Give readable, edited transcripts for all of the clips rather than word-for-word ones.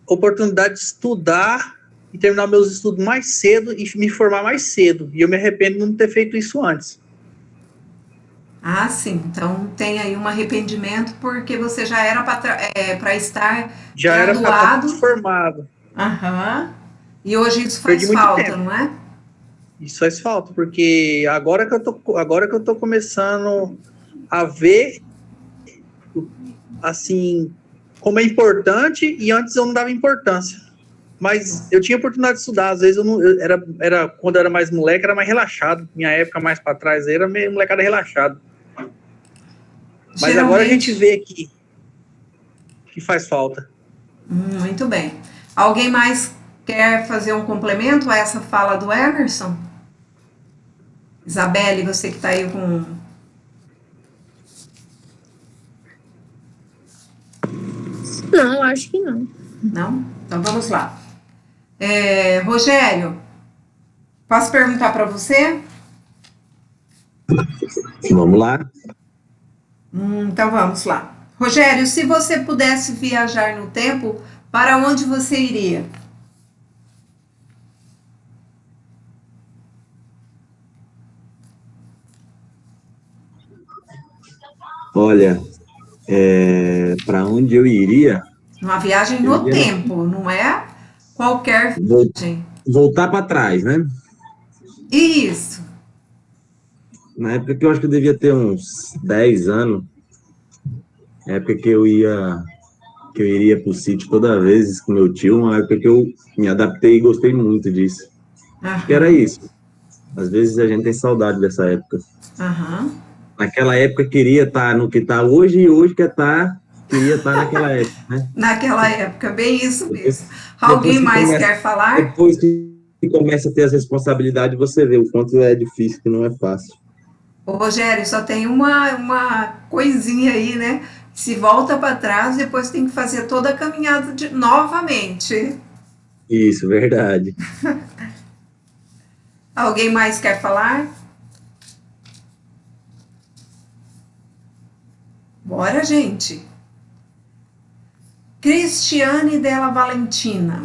oportunidade de estudar e terminar meus estudos mais cedo e me formar mais cedo. E eu me arrependo de não ter feito isso antes. Ah, sim. Então tem aí um arrependimento porque você já era para estar Já era para estar graduado. formado. Aham. E hoje isso Perdi faz muito falta, tempo. não é? Isso faz falta, porque agora que eu tô começando a ver, assim, como é importante, e antes eu não dava importância. Mas eu tinha oportunidade de estudar, às vezes era quando eu era mais moleque, era mais relaxado. Minha época mais para trás era meio molecada relaxado. Mas agora a gente vê que faz falta. Muito bem. Alguém mais quer fazer um complemento a essa fala do Emerson? Isabelle, você que está aí com. Não, acho que não. Não? Então vamos lá. Rogério, posso perguntar para você? Vamos lá. Então vamos lá. Rogério, se você pudesse viajar no tempo, para onde você iria? Olha, para onde eu iria? Uma viagem no tempo, não é qualquer viagem. Voltar para trás, né? Isso. Na época que eu acho que eu devia ter uns 10 anos, na época que eu iria para o sítio toda vez com meu tio, uma época que eu me adaptei e gostei muito disso. Acho que era isso. Às vezes a gente tem saudade dessa época. Naquela época queria estar no que está hoje e hoje queria estar naquela época, né? Naquela época, bem isso mesmo. Alguém mais quer falar? Depois que começa a ter as responsabilidades, você vê o quanto é difícil, que não é fácil. Ô, Rogério, só tem uma coisinha aí, né? Se volta para trás, depois tem que fazer toda a caminhada novamente. Isso, verdade. Alguém mais quer falar? Bora, gente. Cristiane Della Valentina.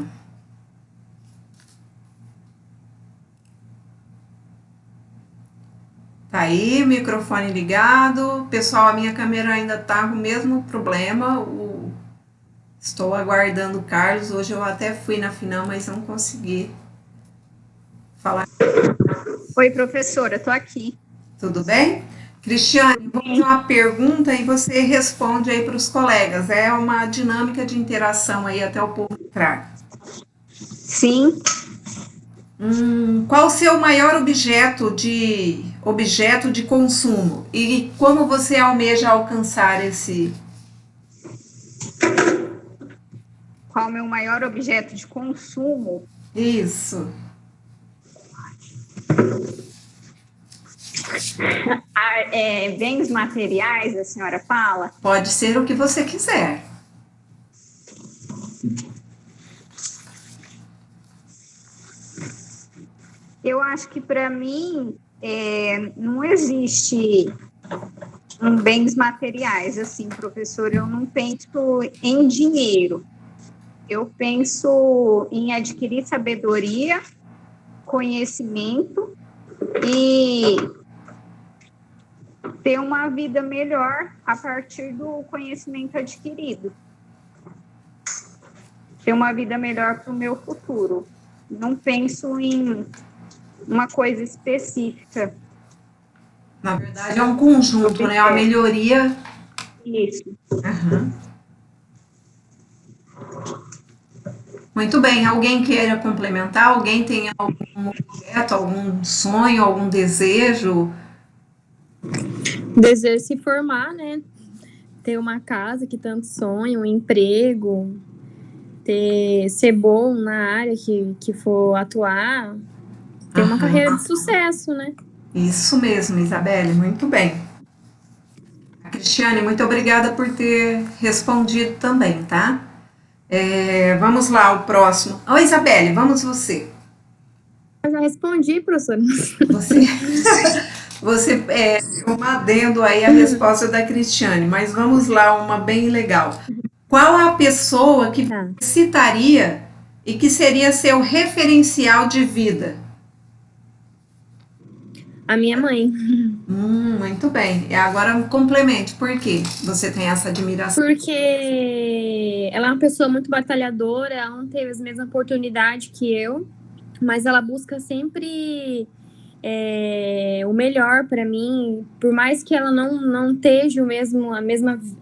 Tá aí, microfone ligado. Pessoal, a minha câmera ainda tá com o mesmo problema. Estou aguardando o Carlos. Hoje eu até fui na final, mas não consegui falar. Oi, professora, tô aqui. Tudo bem? Cristiane, vou fazer uma pergunta e você responde aí para os colegas. É uma dinâmica de interação aí até o povo entrar. Sim. Qual o seu maior objeto de consumo? E como você almeja alcançar esse? Qual o meu maior objeto de consumo? Isso. Bens materiais, a senhora fala? Pode ser o que você quiser. Eu acho que para mim não existe bens materiais, assim, professor. Eu não penso em dinheiro. Eu penso em adquirir sabedoria, conhecimento e ter uma vida melhor a partir do conhecimento adquirido. Ter uma vida melhor para o meu futuro. Não penso em uma coisa específica. Na verdade, é um conjunto, né? A melhoria. Isso. Muito bem. Alguém queira complementar? Alguém tem algum objeto, algum sonho, algum desejo? Desejo se formar, né? Ter uma casa que tanto sonho, um emprego, ser bom na área que for atuar, ter uma carreira de sucesso, né? Isso mesmo, Isabelle, muito bem. Cristiane, muito obrigada por ter respondido também, tá? Vamos lá, o próximo. Oi, Isabelle, vamos você. Eu já respondi, professora. Você um adendo aí a resposta da Cristiane, mas vamos lá, uma bem legal. Qual a pessoa que Tá. você citaria e que seria seu referencial de vida? A minha mãe. Muito bem. E agora complemente. Por quê você tem essa admiração? Porque ela é uma pessoa muito batalhadora, ela não teve as mesmas oportunidades que eu, mas ela busca sempre o melhor para mim, por mais que ela não esteja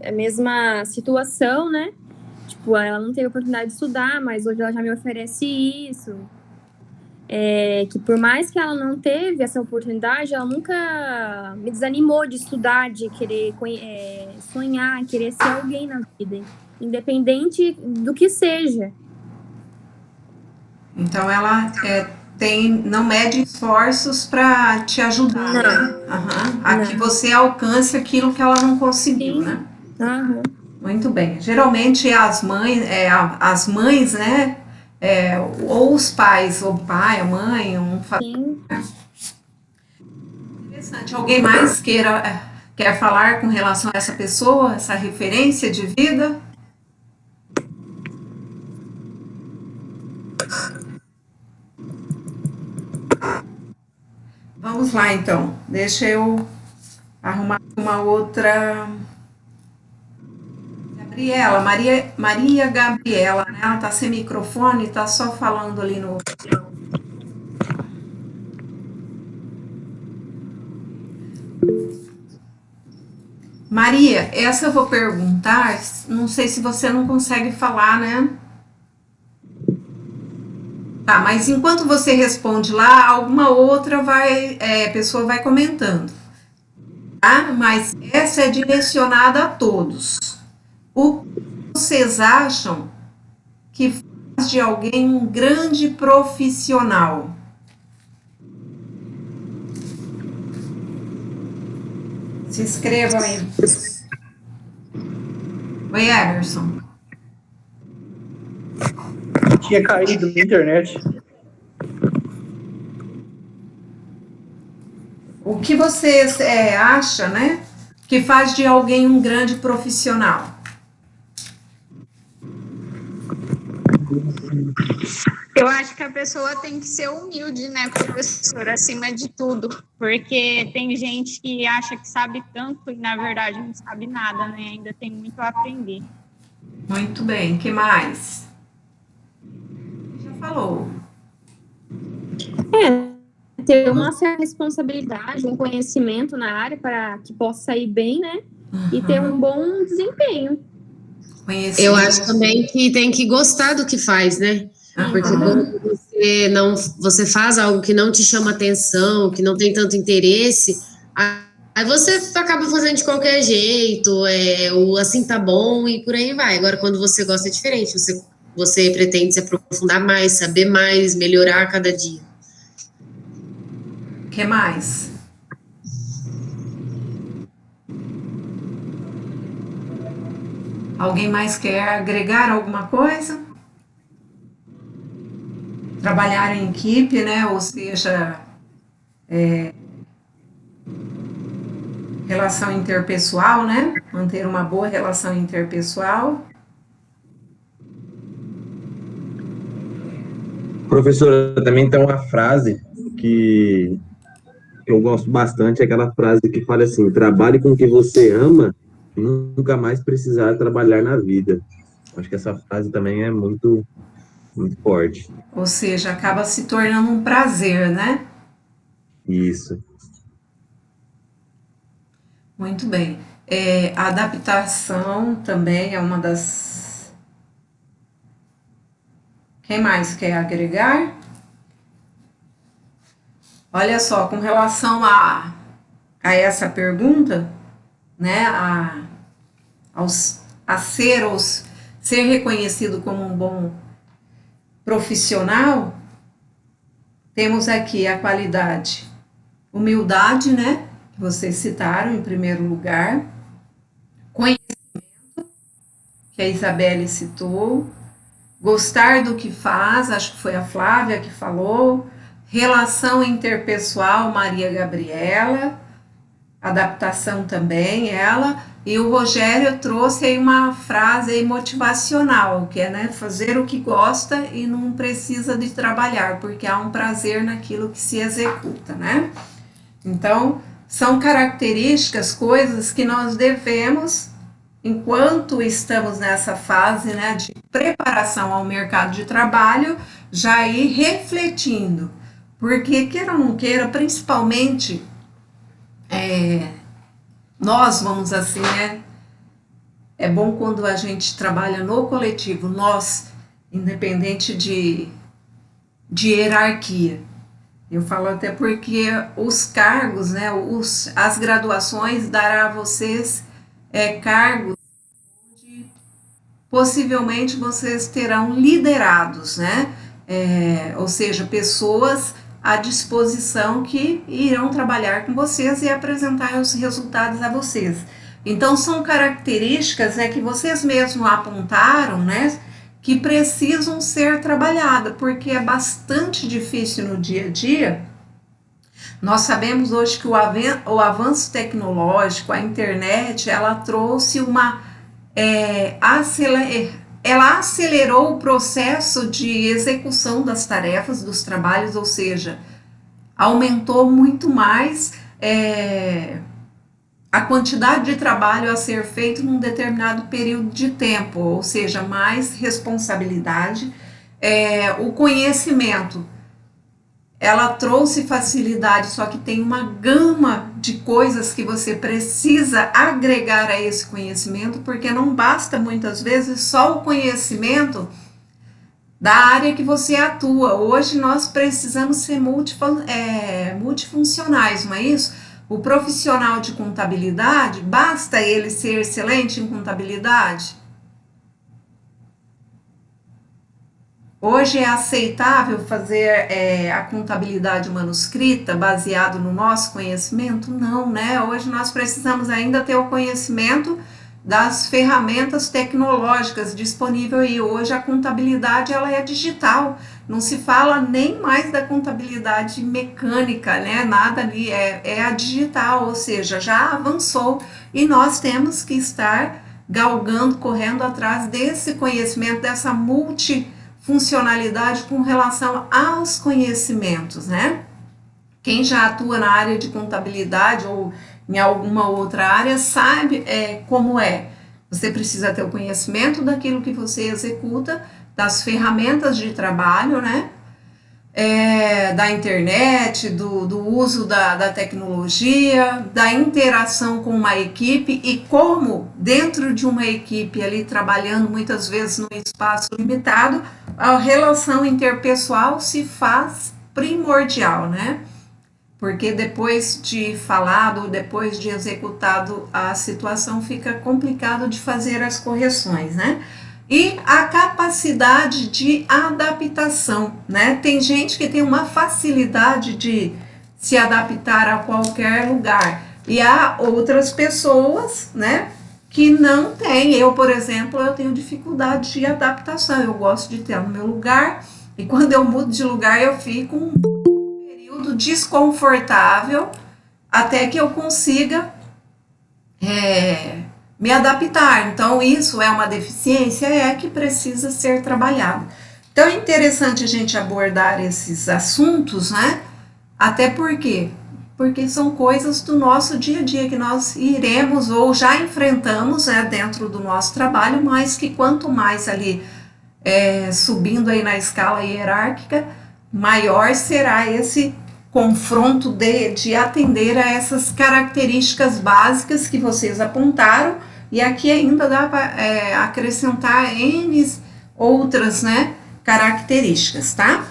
a mesma situação, né? Tipo, ela não teve oportunidade de estudar, mas hoje ela já me oferece isso. Que por mais que ela não teve essa oportunidade, ela nunca me desanimou de estudar, de querer sonhar, querer ser alguém na vida, independente do que seja. Então ela não mede esforços para te ajudar, Não. né? A Não. que você alcance aquilo que ela não conseguiu, Sim. né? Aham. Muito bem. Geralmente as mães, né? Ou os pais, ou o pai, a mãe, Sim. Interessante. Alguém mais quer falar com relação a essa pessoa, essa referência de vida? Vamos lá, então. Deixa eu arrumar uma outra. Gabriela, Maria Gabriela, né? Ela tá sem microfone, tá só falando ali no. Maria, essa eu vou perguntar, não sei se você não consegue falar, né? Tá, mas enquanto você responde lá, alguma outra pessoa vai comentando, tá? Mas essa é direcionada a todos. O que vocês acham que faz de alguém um grande profissional? Se inscrevam aí. Oi, Emerson. Tinha caído na internet. O que vocês acham, né, que faz de alguém um grande profissional? Eu acho que a pessoa tem que ser humilde, né, professor, acima de tudo, porque tem gente que acha que sabe tanto e, na verdade, não sabe nada, né, ainda tem muito a aprender. Muito bem, que mais? Já falou. Ter uma certa responsabilidade, um conhecimento na área para que possa sair bem, né? E ter um bom desempenho. Eu acho também que tem que gostar do que faz, né? Porque quando você faz algo que não te chama atenção, que não tem tanto interesse, aí você acaba fazendo de qualquer jeito, ou assim tá bom e por aí vai. Agora, quando você gosta é diferente, você pretende se aprofundar mais, saber mais, melhorar a cada dia. Que mais? Alguém mais quer agregar alguma coisa? Trabalhar em equipe, né? Ou seja, relação interpessoal, né? Manter uma boa relação interpessoal. Professora, também tem uma frase que eu gosto bastante, é aquela frase que fala assim: trabalhe com o que você ama e nunca mais precisar trabalhar na vida. Acho que essa frase também é muito, muito forte. Ou seja, acaba se tornando um prazer, né? Isso. Muito bem. A adaptação também é uma das. Quem mais quer agregar? Olha só, com relação a essa pergunta, né, ser reconhecido como um bom profissional, temos aqui a qualidade humildade, né, que vocês citaram em primeiro lugar, conhecimento, que a Isabelle citou, gostar do que faz, acho que foi a Flávia que falou, relação interpessoal, Maria Gabriela, adaptação também, ela, E o Rogério trouxe aí uma frase aí motivacional, que é, né, fazer o que gosta e não precisa de trabalhar, porque há um prazer naquilo que se executa, né? Então, são características, coisas que nós devemos, enquanto estamos nessa fase, né, de preparação ao mercado de trabalho, já ir refletindo. Porque, queira ou não queira, principalmente, nós, vamos assim, né? É bom quando a gente trabalha no coletivo, nós, independente de hierarquia. Eu falo até porque os cargos, né, as graduações dará a vocês cargos onde possivelmente vocês terão liderados, né? Ou seja, pessoas à disposição que irão trabalhar com vocês e apresentar os resultados a vocês. Então, são características, né, que vocês mesmos apontaram, né, que precisam ser trabalhadas, porque é bastante difícil no dia a dia. Nós sabemos hoje que o avanço tecnológico, a internet, ela trouxe ela acelerou o processo de execução das tarefas, dos trabalhos, ou seja, aumentou muito mais a quantidade de trabalho a ser feito num determinado período de tempo, ou seja, mais responsabilidade. O conhecimento, ela trouxe facilidade, só que tem uma gama de coisas que você precisa agregar a esse conhecimento, porque não basta muitas vezes só o conhecimento da área que você atua. Hoje nós precisamos ser multifuncionais, não é isso? O profissional de contabilidade, basta ele ser excelente em contabilidade? Hoje é aceitável fazer a contabilidade manuscrita baseado no nosso conhecimento? Não, né? Hoje nós precisamos ainda ter o conhecimento das ferramentas tecnológicas disponíveis, e hoje a contabilidade ela é digital, não se fala nem mais da contabilidade mecânica, né? Nada ali, é a digital, ou seja, já avançou e nós temos que estar galgando, correndo atrás desse conhecimento, dessa multifuncionalidade com relação aos conhecimentos, né? Quem já atua na área de contabilidade ou em alguma outra área sabe como é. Você precisa ter o conhecimento daquilo que você executa, das ferramentas de trabalho, né? Da internet, do uso da tecnologia, da interação com uma equipe e como dentro de uma equipe ali trabalhando muitas vezes num espaço limitado, a relação interpessoal se faz primordial, né? Porque depois de falado, depois de executado, a situação fica complicado de fazer as correções, né? E a capacidade de adaptação, né? Tem gente que tem uma facilidade de se adaptar a qualquer lugar, e há outras pessoas, né, que não têm. Eu, por exemplo, eu tenho dificuldade de adaptação, eu gosto de ter no meu lugar, e quando eu mudo de lugar eu fico um período desconfortável até que eu consiga me adaptar. Então, isso é uma deficiência que precisa ser trabalhada. Então, é interessante a gente abordar esses assuntos, né? Até porque são coisas do nosso dia a dia que nós iremos ou já enfrentamos, né, dentro do nosso trabalho, mas que quanto mais ali subindo aí na escala hierárquica, maior será esse confronto de atender a essas características básicas que vocês apontaram, e aqui ainda dá para acrescentar N outras, né, características, tá?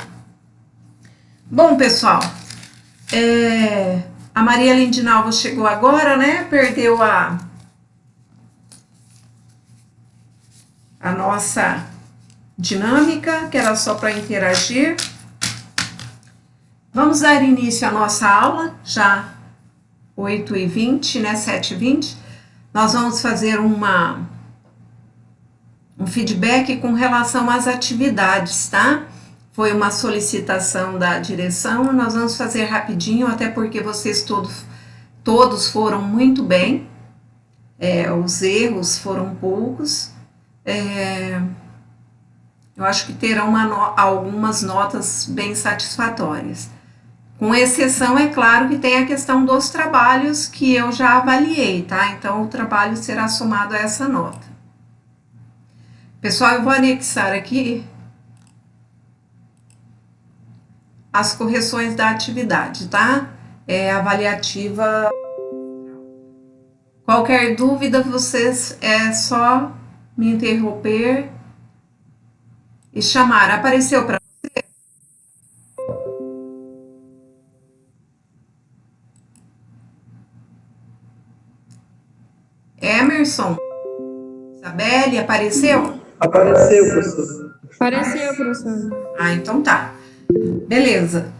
Bom, pessoal, a Maria Lindinalva chegou agora, né, perdeu a nossa dinâmica, que era só para interagir. Vamos dar início à nossa aula, já 8h20, né, 7h20. Nós vamos fazer um feedback com relação às atividades, tá? Foi uma solicitação da direção, nós vamos fazer rapidinho, até porque vocês todos foram muito bem. Os erros foram poucos. Eu acho que terão algumas notas bem satisfatórias. Com exceção, é claro, que tem a questão dos trabalhos que eu já avaliei, tá? Então, o trabalho será somado a essa nota. Pessoal, eu vou anexar aqui as correções da atividade, tá? Avaliativa. Qualquer dúvida, vocês é só me interromper e chamar. Apareceu para você? Emerson? Isabelle, apareceu? Apareceu, professor. Apareceu, professor. Então tá. Beleza.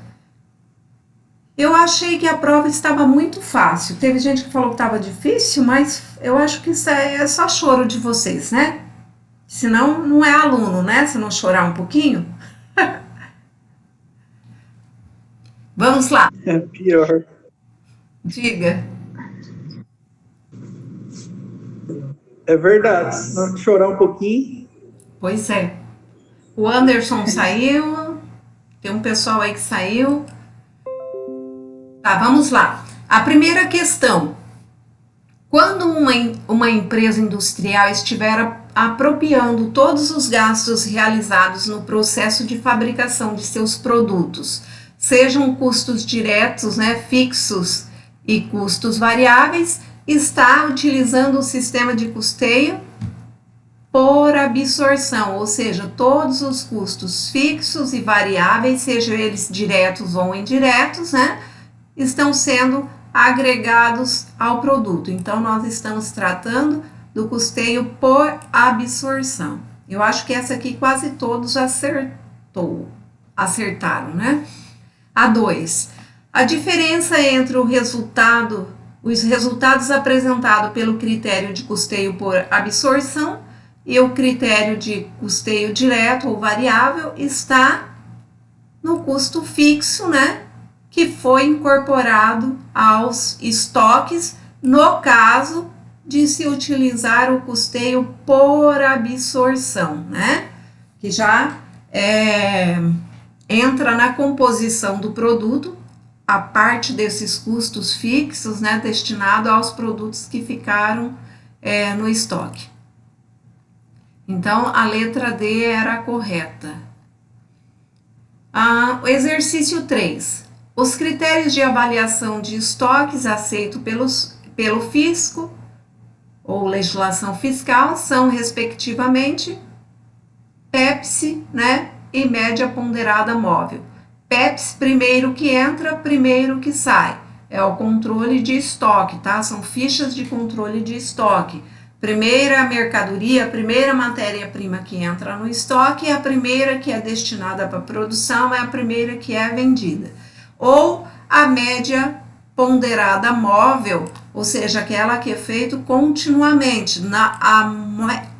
Eu achei que a prova estava muito fácil. Teve gente que falou que estava difícil, mas eu acho que isso é só choro de vocês, né? Senão, não é aluno, né? Se não chorar um pouquinho. Vamos lá. É pior. Diga. É verdade. Se não chorar um pouquinho. Pois é. O Anderson saiu. Tem um pessoal aí que saiu. Tá, vamos lá. A primeira questão. Quando uma empresa industrial estiver apropriando todos os gastos realizados no processo de fabricação de seus produtos, sejam custos diretos, né, fixos e custos variáveis, está utilizando o sistema de custeio por absorção, ou seja, todos os custos fixos e variáveis, sejam eles diretos ou indiretos, né, estão sendo agregados ao produto. Então, nós estamos tratando do custeio por absorção. Eu acho que essa aqui quase todos acertaram, né? A 2. A diferença entre os resultados apresentados pelo critério de custeio por absorção e o critério de custeio direto ou variável está no custo fixo, né? Que foi incorporado aos estoques, no caso de se utilizar o custeio por absorção, né? Que já entra na composição do produto, a parte desses custos fixos, né, destinado aos produtos que ficaram no estoque. Então, a letra D era a correta. O exercício 3. Os critérios de avaliação de estoques aceitos pelo fisco ou legislação fiscal são, respectivamente, PEPS, né, e média ponderada móvel. PEPS, primeiro que entra, primeiro que sai. É o controle de estoque, tá? São fichas de controle de estoque. Primeira mercadoria, a primeira matéria-prima que entra no estoque, a primeira que é destinada para produção, é a primeira que é vendida. Ou a média ponderada móvel, ou seja, aquela que é feita continuamente. A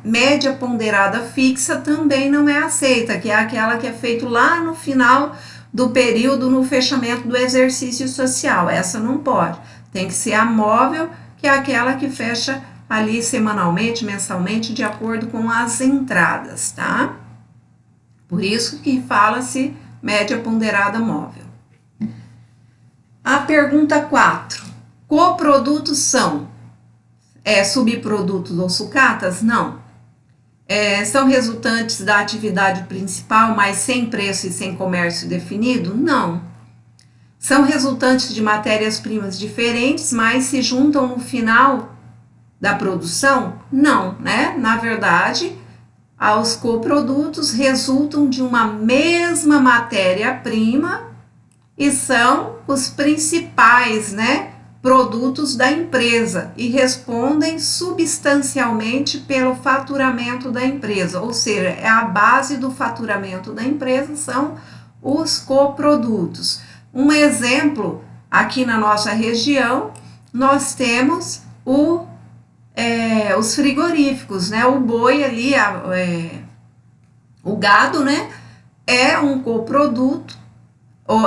média ponderada fixa também não é aceita, que é aquela que é feita lá no final do período, no fechamento do exercício social. Essa não pode. Tem que ser a móvel, que é aquela que fecha ali semanalmente, mensalmente, de acordo com as entradas, tá? Por isso que fala-se média ponderada móvel. A pergunta 4. Coprodutos são subprodutos ou sucatas? Não. São resultantes da atividade principal, mas sem preço e sem comércio definido? Não. São resultantes de matérias-primas diferentes, mas se juntam no final da produção? Não, né? Na verdade, os coprodutos resultam de uma mesma matéria-prima e são os principais, né, produtos da empresa e respondem substancialmente pelo faturamento da empresa, ou seja, é a base do faturamento da empresa, são os coprodutos. Um exemplo, aqui na nossa região, nós temos os frigoríficos, né, o boi ali, o gado, né, é um coproduto,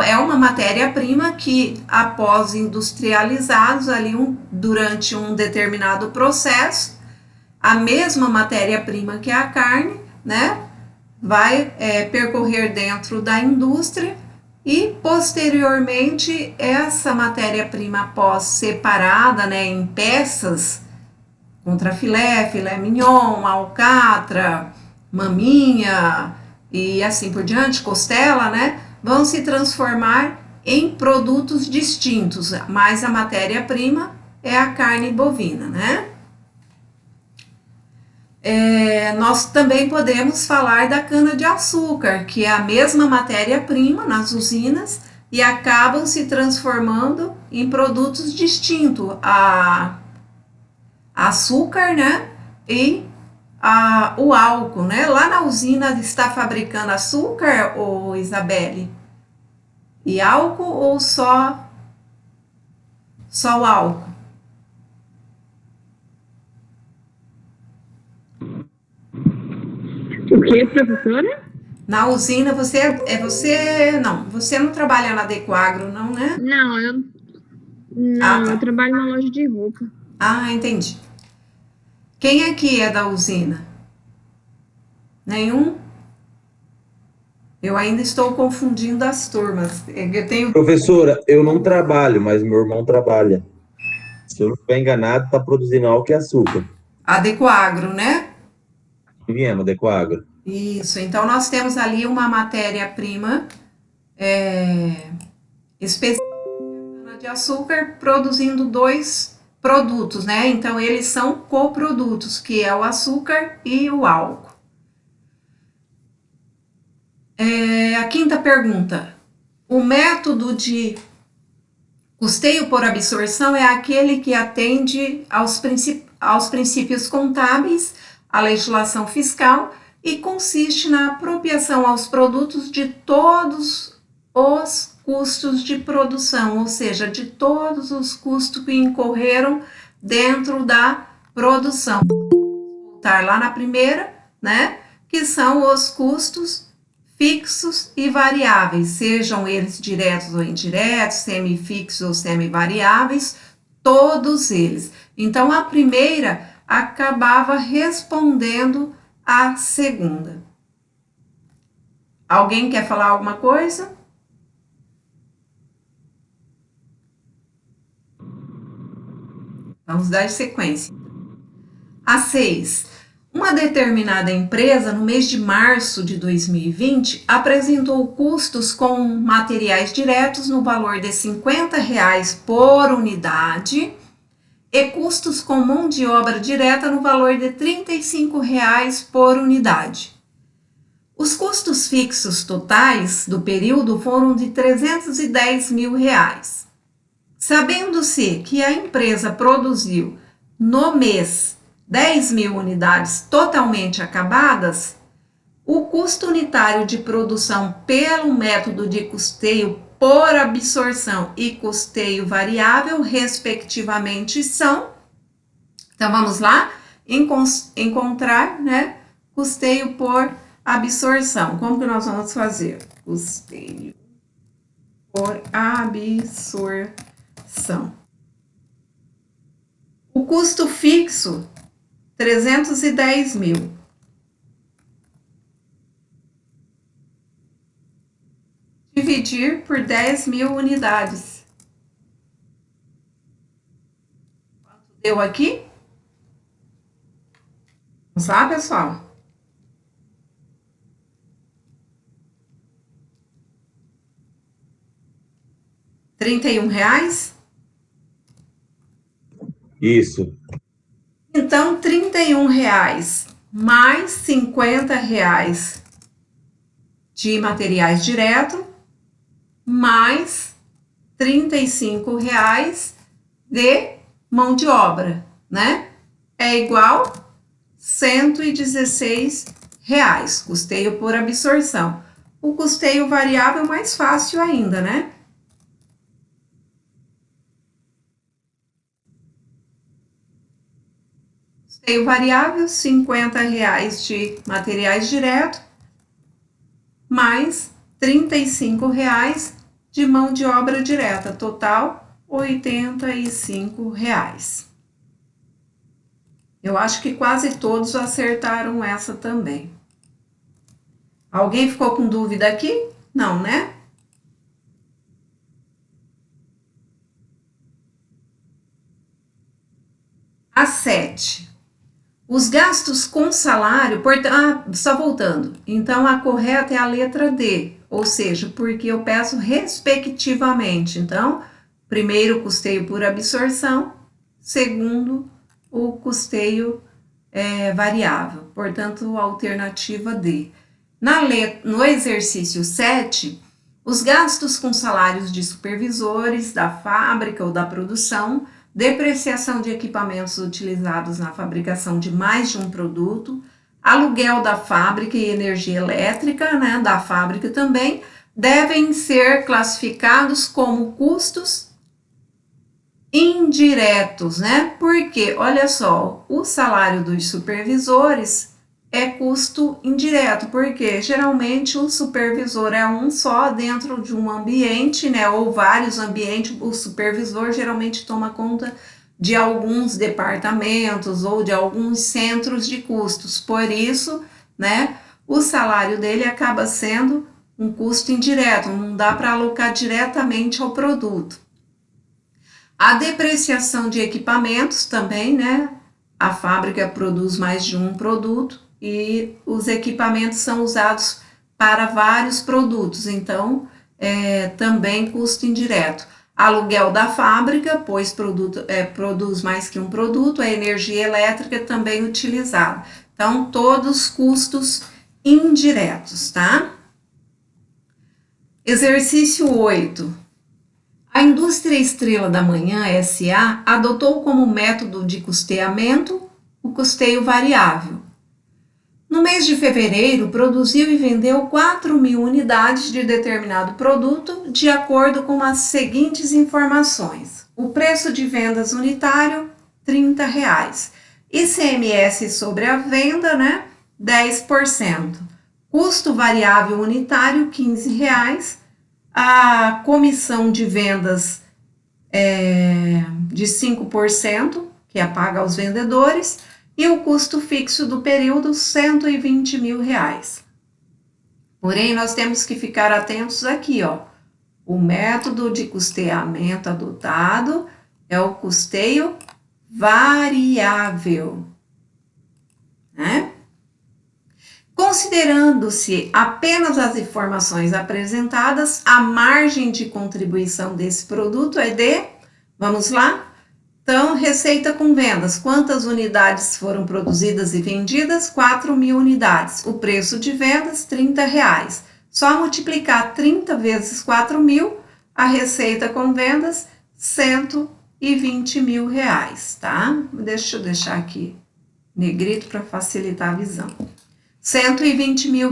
é uma matéria-prima que, após industrializados ali durante um determinado processo, a mesma matéria-prima que a carne, né, vai percorrer dentro da indústria e, posteriormente, essa matéria-prima, após separada, né, em peças, contrafilé, filé mignon, alcatra, maminha e assim por diante, costela, né, vão se transformar em produtos distintos, mas a matéria-prima é a carne bovina, né? Nós também podemos falar da cana-de-açúcar, que é a mesma matéria-prima nas usinas e acabam se transformando em produtos distintos, a açúcar, né, e o álcool, né? Lá na usina está fabricando açúcar, ou Isabelle? E álcool ou só o álcool? O que, professora? Na usina você não trabalha na Adecoagro, não, né? Não, Tá. eu trabalho numa loja de roupa. Ah, entendi. Quem aqui é da usina? Nenhum? Eu ainda estou confundindo as turmas. Eu tenho... Professora, eu não trabalho, mas meu irmão trabalha. Se eu não estiver enganado, está produzindo álcool e açúcar. Adecoagro, né? Viemos, Adecoagro. Isso, então nós temos ali uma matéria-prima específica de açúcar produzindo 2 produtos, né? Então eles são coprodutos, que é o açúcar e o álcool. A quinta pergunta. O método de custeio por absorção é aquele que atende aos princípios contábeis, à legislação fiscal e consiste na apropriação aos produtos de todos os custos de produção, ou seja, de todos os custos que incorreram dentro da produção. Vou voltar lá na primeira, né? Que são os custos fixos e variáveis, sejam eles diretos ou indiretos, semifixos ou semivariáveis, todos eles. Então, a primeira acabava respondendo à segunda. Alguém quer falar alguma coisa? Vamos dar sequência. A 6. Uma determinada empresa, no mês de março de 2020, apresentou custos com materiais diretos no valor de R$ 50 por unidade e custos com mão de obra direta no valor de R$ 35 por unidade. Os custos fixos totais do período foram de R$ 310 mil. Sabendo-se que a empresa produziu no mês 10 mil unidades totalmente acabadas, o custo unitário de produção pelo método de custeio por absorção e custeio variável, respectivamente, são... Então, vamos lá, encontrar, né, custeio por absorção. Como que nós vamos fazer? Custeio por absorção. O custo fixo, 310 mil. Dividir por 10 mil unidades. Quanto deu aqui? Vamos lá, pessoal? R$ 31? Isso. Então, R$ 31 mais R$ 50 de materiais direto, mais R$ 35 de mão de obra, né? É igual R$ 116, custeio por absorção. O custeio variável é mais fácil ainda, né? Custeio variável, R$ 50 de materiais diretos, mais R$ 35 de mão de obra direta, total R$ 85. Eu acho que quase todos acertaram essa também. Alguém ficou com dúvida aqui? Não, né? A 7. Os gastos com salário, só voltando. Então, a correta é a letra D, ou seja, porque eu peço respectivamente. Então, primeiro, custeio por absorção, segundo, o custeio variável. Portanto, alternativa D. No exercício 7, os gastos com salários de supervisores da fábrica ou da produção, depreciação de equipamentos utilizados na fabricação de mais de um produto, aluguel da fábrica e energia elétrica, né, da fábrica também, devem ser classificados como custos indiretos, né? Porque, olha só, o salário dos supervisores é custo indireto, porque geralmente o supervisor é um só dentro de um ambiente, né, ou vários ambientes. O supervisor geralmente toma conta de alguns departamentos ou de alguns centros de custos. Por isso, né, o salário dele acaba sendo um custo indireto, não dá para alocar diretamente ao produto. A depreciação de equipamentos também, né? A fábrica produz mais de um produto e os equipamentos são usados para vários produtos, então também custo indireto. Aluguel da fábrica, pois produz mais que um produto, a energia elétrica também utilizada. Então, todos custos indiretos, tá? Exercício 8. A Indústria Estrela da Manhã, S.A., adotou como método de custeamento o custeio variável. No mês de fevereiro, produziu e vendeu 4.000 unidades de determinado produto, de acordo com as seguintes informações. O preço de vendas unitário, R$ 30. ICMS sobre a venda, né? 10%. Custo variável unitário, R$ 15. A comissão de vendas de 5%, que é paga aos vendedores, e o custo fixo do período, R$ 120 mil. Porém, nós temos que ficar atentos aqui, ó. O método de custeamento adotado é o custeio variável, né? Considerando-se apenas as informações apresentadas, a margem de contribuição desse produto é de, vamos lá? Então, receita com vendas. Quantas unidades foram produzidas e vendidas? 4.000 unidades. O preço de vendas, R$ 30. Só multiplicar 30 vezes 4.000, a receita com vendas, R$ 120 mil, tá? Deixa eu deixar aqui negrito para facilitar a visão. R$ 120 mil,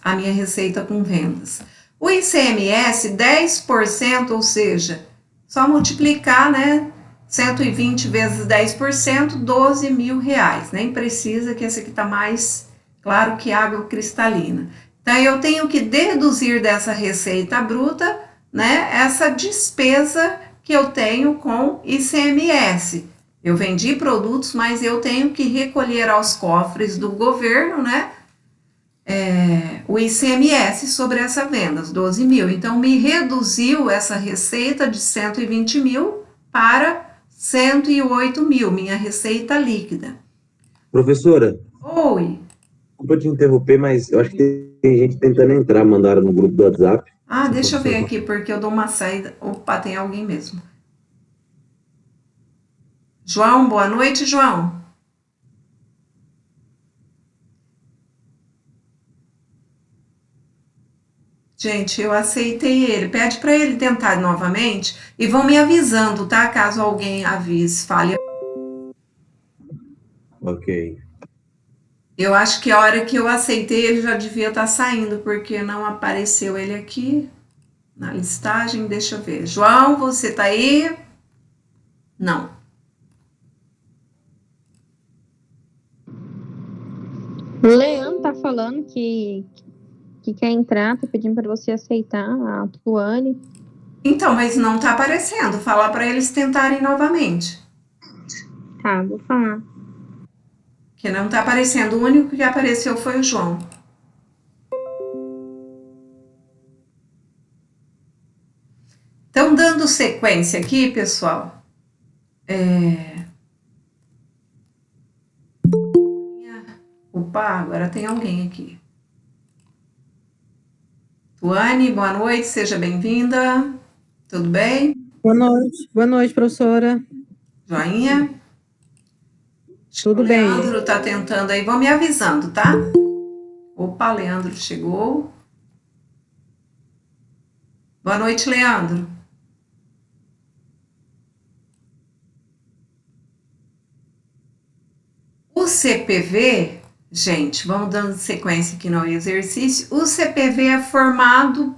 a minha receita com vendas. O ICMS, 10%, ou seja, só multiplicar, né? 120 vezes 10%, R$ 12 mil. Nem precisa, que esse aqui está mais claro que água cristalina. Então, eu tenho que deduzir dessa receita bruta, né, essa despesa que eu tenho com ICMS. Eu vendi produtos, mas eu tenho que recolher aos cofres do governo, né, o ICMS sobre essa venda, os 12 mil. Então, me reduziu essa receita de 120 mil para 108 mil, minha receita líquida. Professora, Oi. desculpa te interromper, mas eu acho que tem gente tentando entrar, mandaram no grupo do WhatsApp. Deixa eu ver aqui, porque eu dou uma saída. Opa, tem alguém mesmo. João, boa noite, João. Gente, eu aceitei ele. Pede para ele tentar novamente e vão me avisando, tá? Caso alguém avise, fale. Ok. Eu acho que a hora que eu aceitei ele já devia estar saindo, porque não apareceu ele aqui na listagem. Deixa eu ver. João, você tá aí? Não. O Leandro tá falando que que quer entrar, tá pedindo para você aceitar, a Tuane. Então, mas não tá aparecendo. Fala para eles tentarem novamente. Tá, vou falar. Que não tá aparecendo. O único que apareceu foi o João. Então, dando sequência aqui, pessoal. Opa, agora tem alguém aqui. Tuane, boa noite, seja bem-vinda. Tudo bem? Boa noite, professora. Joinha? Tudo o bem. Leandro tá tentando aí, vão me avisando, tá? Opa, Leandro chegou. Boa noite, Leandro. O CPV, gente, vamos dando sequência aqui no exercício. O CPV é formado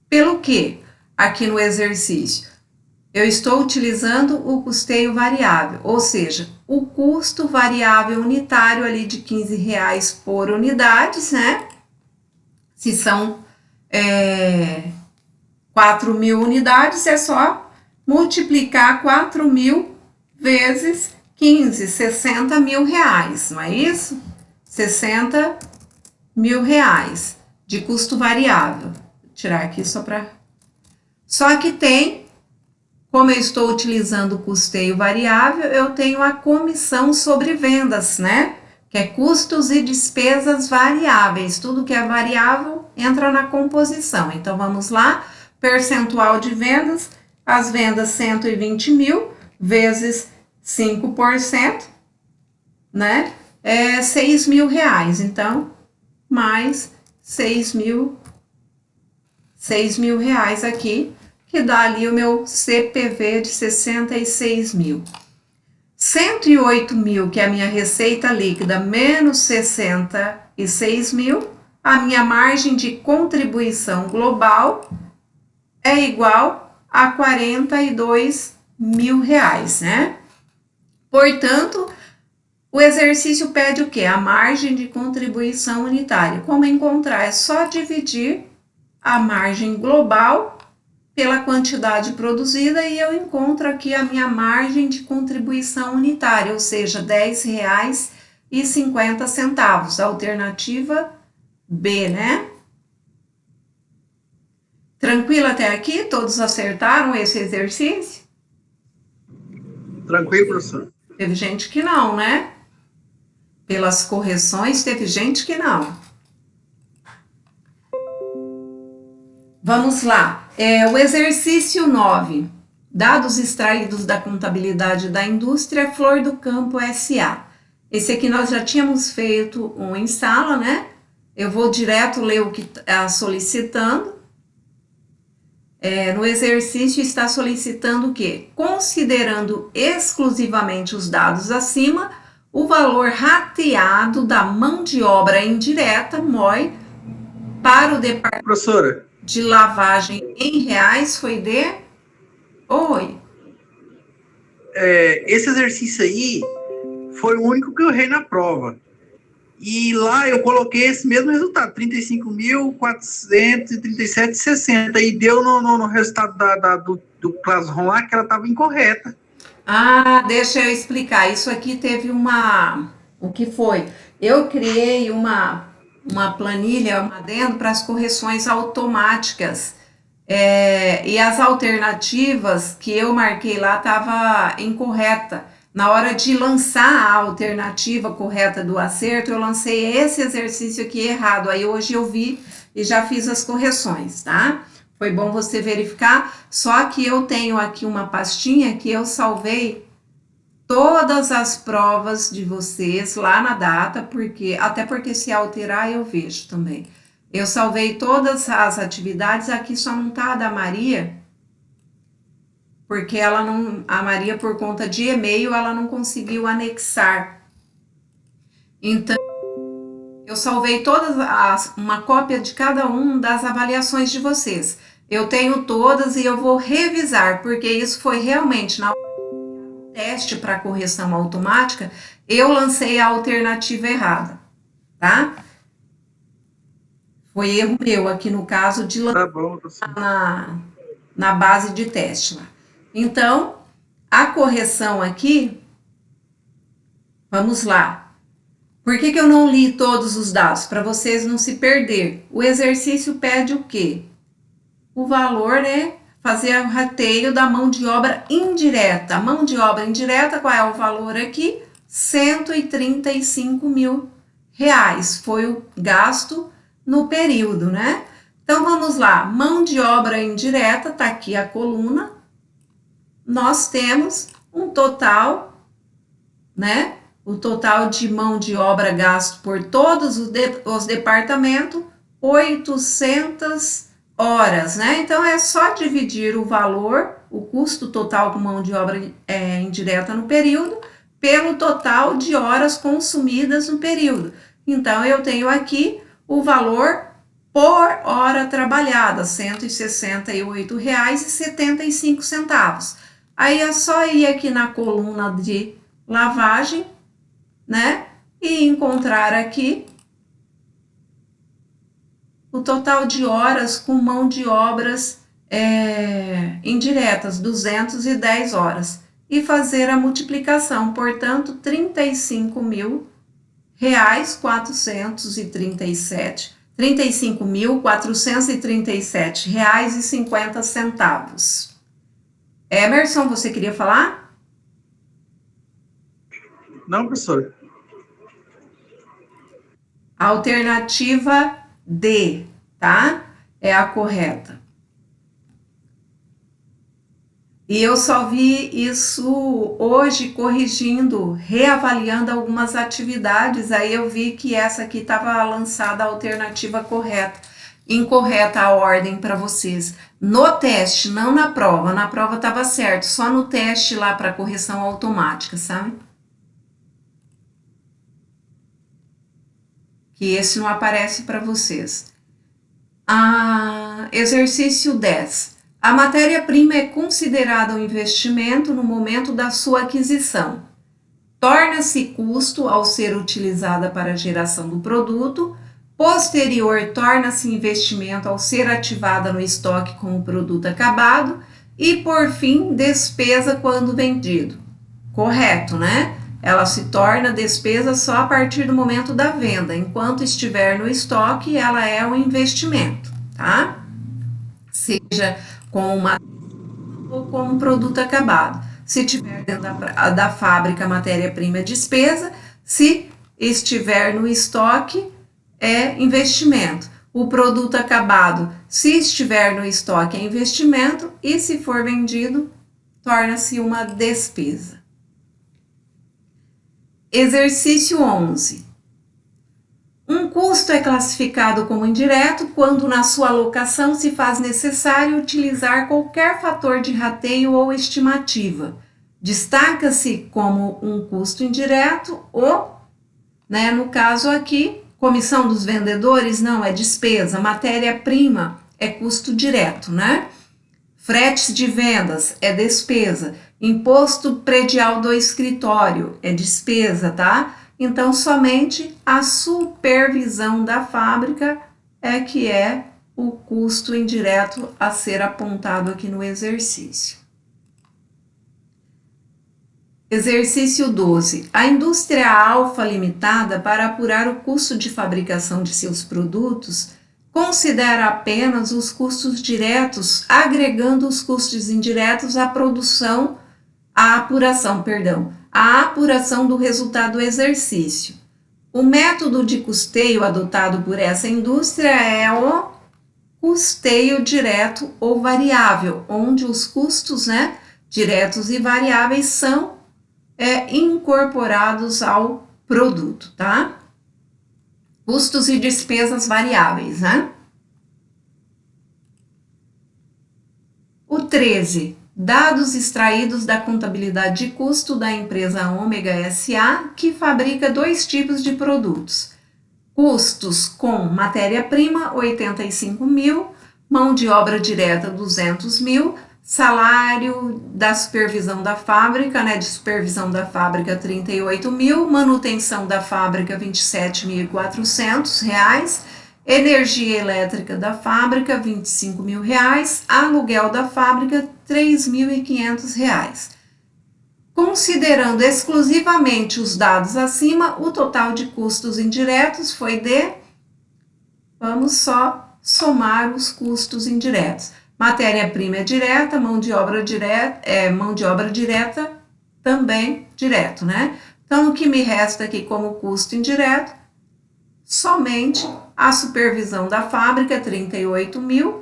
pelo quê? Aqui no exercício. Eu estou utilizando o custeio variável, ou seja, o custo variável unitário ali de R$15 por unidades, né? Se são 4.000 unidades, é só multiplicar 4.000 vezes 15, R$60.000, não é isso? R$60.000 de custo variável. Vou tirar aqui só para... Só que tem, como eu estou utilizando o custeio variável, eu tenho a comissão sobre vendas, né? Que é custos e despesas variáveis. Tudo que é variável entra na composição. Então, vamos lá. Percentual de vendas, as vendas 120.000 vezes 5%, né? É R$6.000. Então, mais R$6.000 aqui, que dá ali o meu CPV de 66.000. 108.000, que é a minha receita líquida, menos 66.000, a minha margem de contribuição global é igual a R$42.000, né? Portanto, o exercício pede o quê? A margem de contribuição unitária. Como encontrar? É só dividir a margem global pela quantidade produzida e eu encontro aqui a minha margem de contribuição unitária, ou seja, R$10,50. Alternativa B, né? Tranquilo até aqui? Todos acertaram esse exercício? Tranquilo, professor. Teve gente que não, né? Pelas correções, teve gente que não. Vamos lá. O exercício 9. Dados extraídos da contabilidade da indústria Flor do Campo S.A. Esse aqui nós já tínhamos feito um em sala, né? Eu vou direto ler o que está solicitando. No exercício está solicitando o quê? Considerando exclusivamente os dados acima, o valor rateado da mão de obra indireta, MOI, para o departamento Professora, de lavagem em reais foi de... Oi. esse exercício aí foi o único que eu errei na prova. E lá eu coloquei esse mesmo resultado, 35.437,60. E deu no resultado do Classroom lá que ela estava incorreta. Ah, deixa eu explicar. Isso aqui teve uma... O que foi? Eu criei uma planilha, um adendo para as correções automáticas. E as alternativas que eu marquei lá estava incorreta. Na hora de lançar a alternativa correta do acerto, eu lancei esse exercício aqui errado. Aí hoje eu vi e já fiz as correções, tá? Foi bom você verificar. Só que eu tenho aqui uma pastinha que eu salvei todas as provas de vocês lá na data, até porque se alterar eu vejo também. Eu salvei todas as atividades, aqui só não tá a da Maria, porque a Maria, por conta de e-mail, ela não conseguiu anexar. Então, eu salvei uma cópia de cada um das avaliações de vocês. Eu tenho todas e eu vou revisar, porque isso foi realmente na teste para correção automática, eu lancei a alternativa errada, tá? Foi erro meu aqui no caso de Tá bom, professora. na base de teste lá. Então, a correção aqui, vamos lá. Por que eu não li todos os dados? Para vocês não se perder. O exercício pede o quê? O valor é fazer o rateio da mão de obra indireta. A mão de obra indireta, qual é o valor aqui? R$135 mil foi o gasto no período, né? Então, vamos lá. Mão de obra indireta, tá aqui a coluna. Nós temos um total, né? O total de mão de obra gasto por todos os departamentos, 800 horas, né? Então, é só dividir o valor, o custo total com mão de obra indireta no período, pelo total de horas consumidas no período. Então, eu tenho aqui o valor por hora trabalhada, R$ 168,75. Aí, é só ir aqui na coluna de lavagem, né? E encontrar aqui o total de horas com mão de obras indiretas, 210 horas, e fazer a multiplicação, portanto, R$35.437,50. Emerson, você queria falar? Não, professora. Alternativa D, tá? É a correta. E eu só vi isso hoje corrigindo, reavaliando algumas atividades, aí eu vi que essa aqui estava lançada a alternativa correta. Incorreta a ordem para vocês. No teste, não na prova. Na prova estava certo, só no teste lá para correção automática, sabe? Que esse não aparece para vocês. Exercício 10. A matéria-prima é considerada um investimento no momento da sua aquisição. Torna-se custo ao ser utilizada para a geração do produto. Posterior, torna-se investimento ao ser ativada no estoque como produto acabado. E, por fim, despesa quando vendido. Correto, né? Ela se torna despesa só a partir do momento da venda. Enquanto estiver no estoque, ela é um investimento, tá? Seja como uma ou como produto acabado. Se estiver dentro da fábrica, matéria-prima é despesa. Se estiver no estoque, é investimento. O produto acabado, se estiver no estoque, é investimento. E se for vendido, torna-se uma despesa. Exercício 11. Um custo é classificado como indireto quando na sua alocação se faz necessário utilizar qualquer fator de rateio ou estimativa. Destaca-se como um custo indireto ou, né, no caso aqui, comissão dos vendedores não é despesa, matéria-prima é custo direto, né? Fretes de vendas é despesa, imposto predial do escritório é despesa, tá? Então, somente a supervisão da fábrica é que é o custo indireto a ser apontado aqui no exercício. Exercício 12. A indústria Alfa Limitada, para apurar o custo de fabricação de seus produtos, considera apenas os custos diretos, agregando os custos indiretos à apuração do resultado do exercício. O método de custeio adotado por essa indústria é o custeio direto ou variável, onde os custos, né, diretos e variáveis são incorporados ao produto, tá? Custos e despesas variáveis, né? O 13. Dados extraídos da contabilidade de custo da empresa Ômega S.A., que fabrica 2 tipos de produtos. Custos com matéria-prima, 85 mil, mão de obra direta, 200 mil, salário da supervisão da fábrica, né, de supervisão da fábrica, 38 mil, manutenção da fábrica, R$ 27.400, Energia elétrica da fábrica, R$ 25.000. Aluguel da fábrica, R$ 3.500. Considerando exclusivamente os dados acima, o total de custos indiretos foi de... Vamos só somar os custos indiretos. Matéria-prima é direta, mão de obra direta também direto, né? Então, o que me resta aqui como custo indireto? Somente a supervisão da fábrica, 38.000,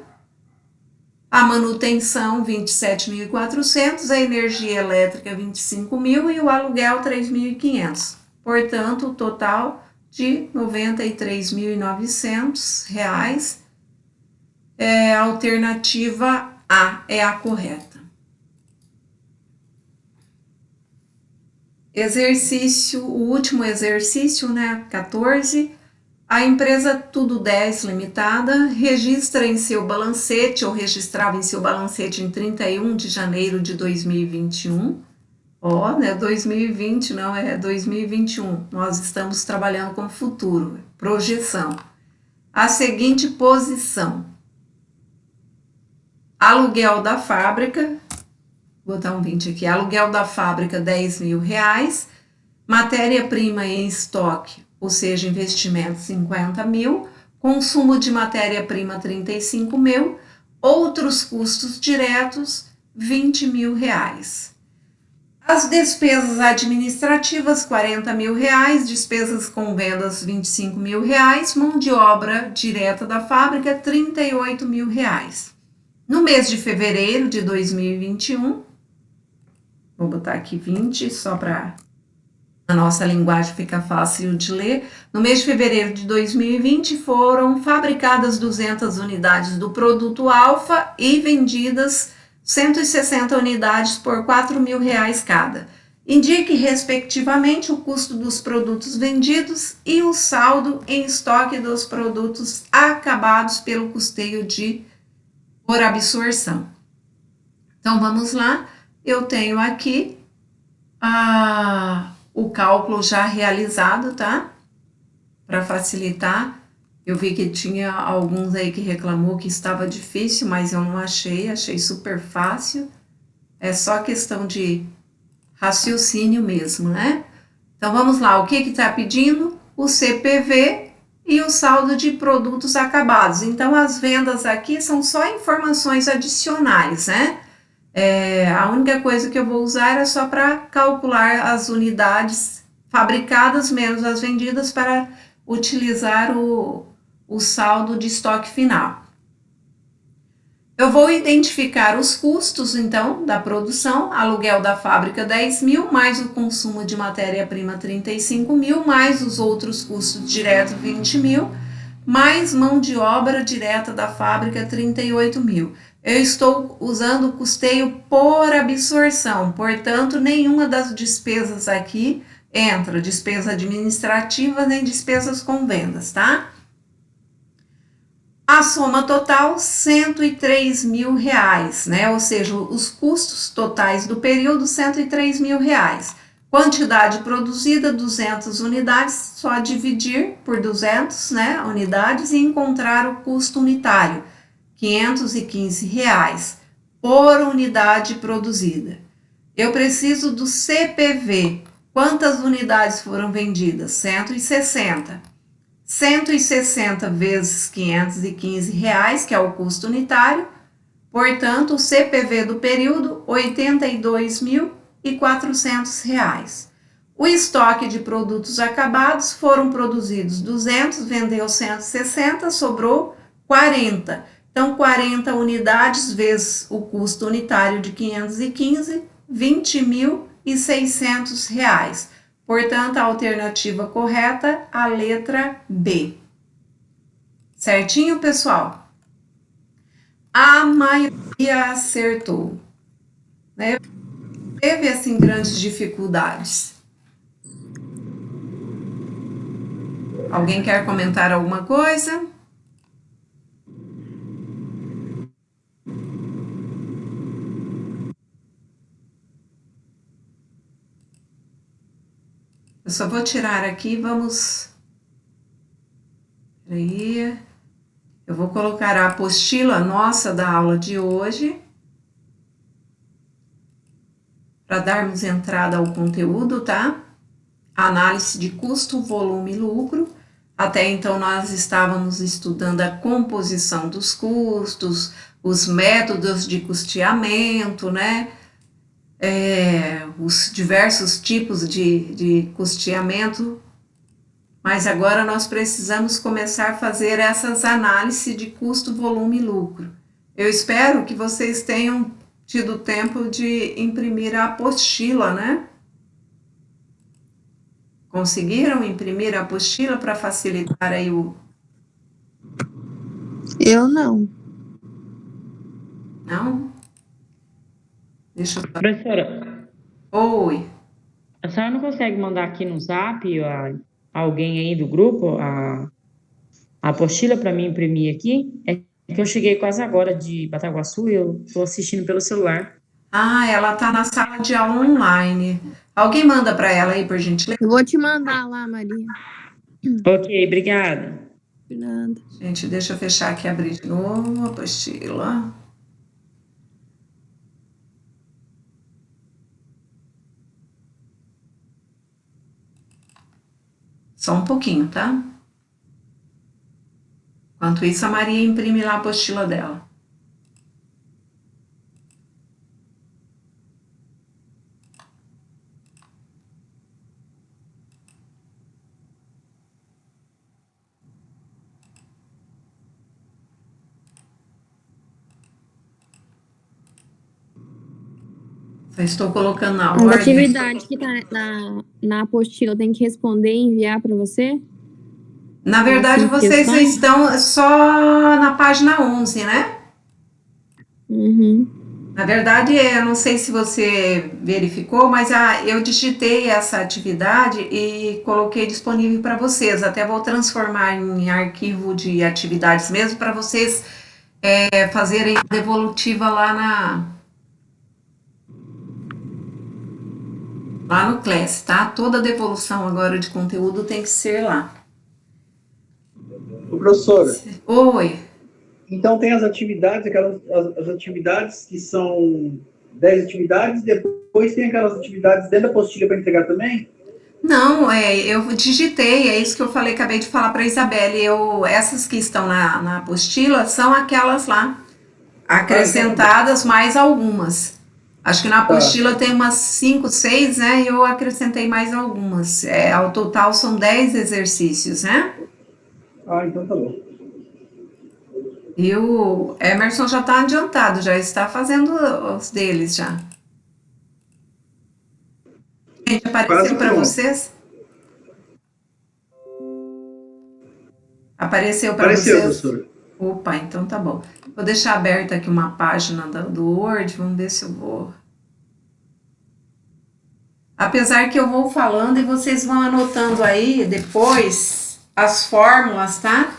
a manutenção, 27.400, a energia elétrica, 25.000 e o aluguel, 3.500. Portanto, o total de R$ 93.900. A alternativa A é a correta. Exercício, o último exercício, né, 14. A empresa Tudo 10 Limitada registra em seu balancete, ou registrava em seu balancete em 31 de janeiro de 2021. Ó, né, 2020 não, é 2021. Nós estamos trabalhando com futuro, projeção. A seguinte posição. Aluguel da fábrica, vou botar um 20 aqui, aluguel da fábrica, R$ 10.000, matéria-prima em estoque, ou seja, investimento, 50.000, consumo de matéria-prima, 35.000, outros custos diretos, R$ 20.000. As despesas administrativas, R$ 40.000, despesas com vendas, R$ 25.000, mão de obra direta da fábrica, R$ 38.000. No mês de fevereiro de 2021, vou botar aqui 20, só para a nossa linguagem ficar fácil de ler. No mês de fevereiro de 2020, foram fabricadas 200 unidades do produto alfa e vendidas 160 unidades por R$ 4.000 cada. Indique, respectivamente, o custo dos produtos vendidos e o saldo em estoque dos produtos acabados pelo custeio por absorção. Então, vamos lá. Eu tenho aqui o cálculo já realizado, tá? Para facilitar. Eu vi que tinha alguns aí que reclamou que estava difícil, mas eu não achei super fácil. É só questão de raciocínio mesmo, né? Então, vamos lá. O que está pedindo? O CPV e o saldo de produtos acabados. Então, as vendas aqui são só informações adicionais, né? A única coisa que eu vou usar é só para calcular as unidades fabricadas menos as vendidas para utilizar o saldo de estoque final. Eu vou identificar os custos, então, da produção, aluguel da fábrica 10.000, mais o consumo de matéria-prima 35.000, mais os outros custos diretos 20.000, mais mão de obra direta da fábrica 38.000. Eu estou usando o custeio por absorção, portanto, nenhuma das despesas aqui entra, despesa administrativa nem despesas com vendas, tá? A soma total, R$ 103.000, né? Ou seja, os custos totais do período, R$ 103.000. Quantidade produzida, 200 unidades, só dividir por 200, né, unidades e encontrar o custo unitário, R$ 515 por unidade produzida. Eu preciso do CPV. Quantas unidades foram vendidas? 160. 160 vezes R$ 515, que é o custo unitário, portanto, o CPV do período, R$ 82.400. O estoque de produtos acabados foram produzidos 200, vendeu 160, sobrou 40. Então, 40 unidades vezes o custo unitário de 515, R$ 20.600. Portanto, a alternativa correta, a letra B. Certinho, pessoal? A maioria acertou, né? Teve, assim, grandes dificuldades. Alguém quer comentar alguma coisa? Eu só vou tirar aqui, vamos... Peraí. Eu vou colocar a apostila nossa da aula de hoje, para darmos entrada ao conteúdo, tá? Análise de custo, volume e lucro. Até então nós estávamos estudando a composição dos custos, os métodos de custeamento, né? Os diversos tipos de custeamento, mas agora nós precisamos começar a fazer essas análises de custo, volume e lucro. Eu espero que vocês tenham tido tempo de imprimir a apostila, né? Conseguiram imprimir a apostila para facilitar aí o... Eu não. Não? Deixa eu... Professora, Oi. a senhora não consegue mandar aqui no Zap alguém aí do grupo a apostila para mim imprimir aqui? É que eu cheguei quase agora de Bataguaçu e eu estou assistindo pelo celular. Ah, ela está na sala de aula online. Alguém manda para ela aí, por gentileza? Eu vou te mandar lá, Maria. Ok, obrigada. Nada. Gente, deixa eu fechar aqui e abrir de novo a apostila. Só um pouquinho, tá? Enquanto isso, a Maria imprime lá a apostila dela. Só estou colocando na As ordem. atividades que tá na apostila tem que responder e enviar para você? Na verdade, Cinco vocês questões? estão só na página 11, né? Uhum. Na verdade, eu não sei se você verificou, mas eu digitei essa atividade e coloquei disponível para vocês. Até vou transformar em arquivo de atividades mesmo para vocês fazerem a devolutiva lá no Class, tá? Toda devolução agora de conteúdo tem que ser lá. Ô, professora, Oi. então tem as atividades, as atividades que são 10 atividades, depois tem aquelas atividades dentro da apostila para entregar também? Não, eu digitei, é isso que eu falei, acabei de falar para a Isabelle. Essas que estão na apostila são aquelas lá, acrescentadas mais algumas. Acho que na apostila tem umas 5, 6, né? E eu acrescentei mais algumas. Ao total são 10 exercícios, né? Ah, então tá bom. E o Emerson já está adiantado, já está fazendo os deles já. Gente, apareceu Quase para pronto. vocês? Apareceu para Apareceu, vocês? professor. Opa, então tá bom. Vou deixar aberta aqui uma página do Word, vamos ver se eu vou. Apesar que eu vou falando e vocês vão anotando aí depois as fórmulas, tá?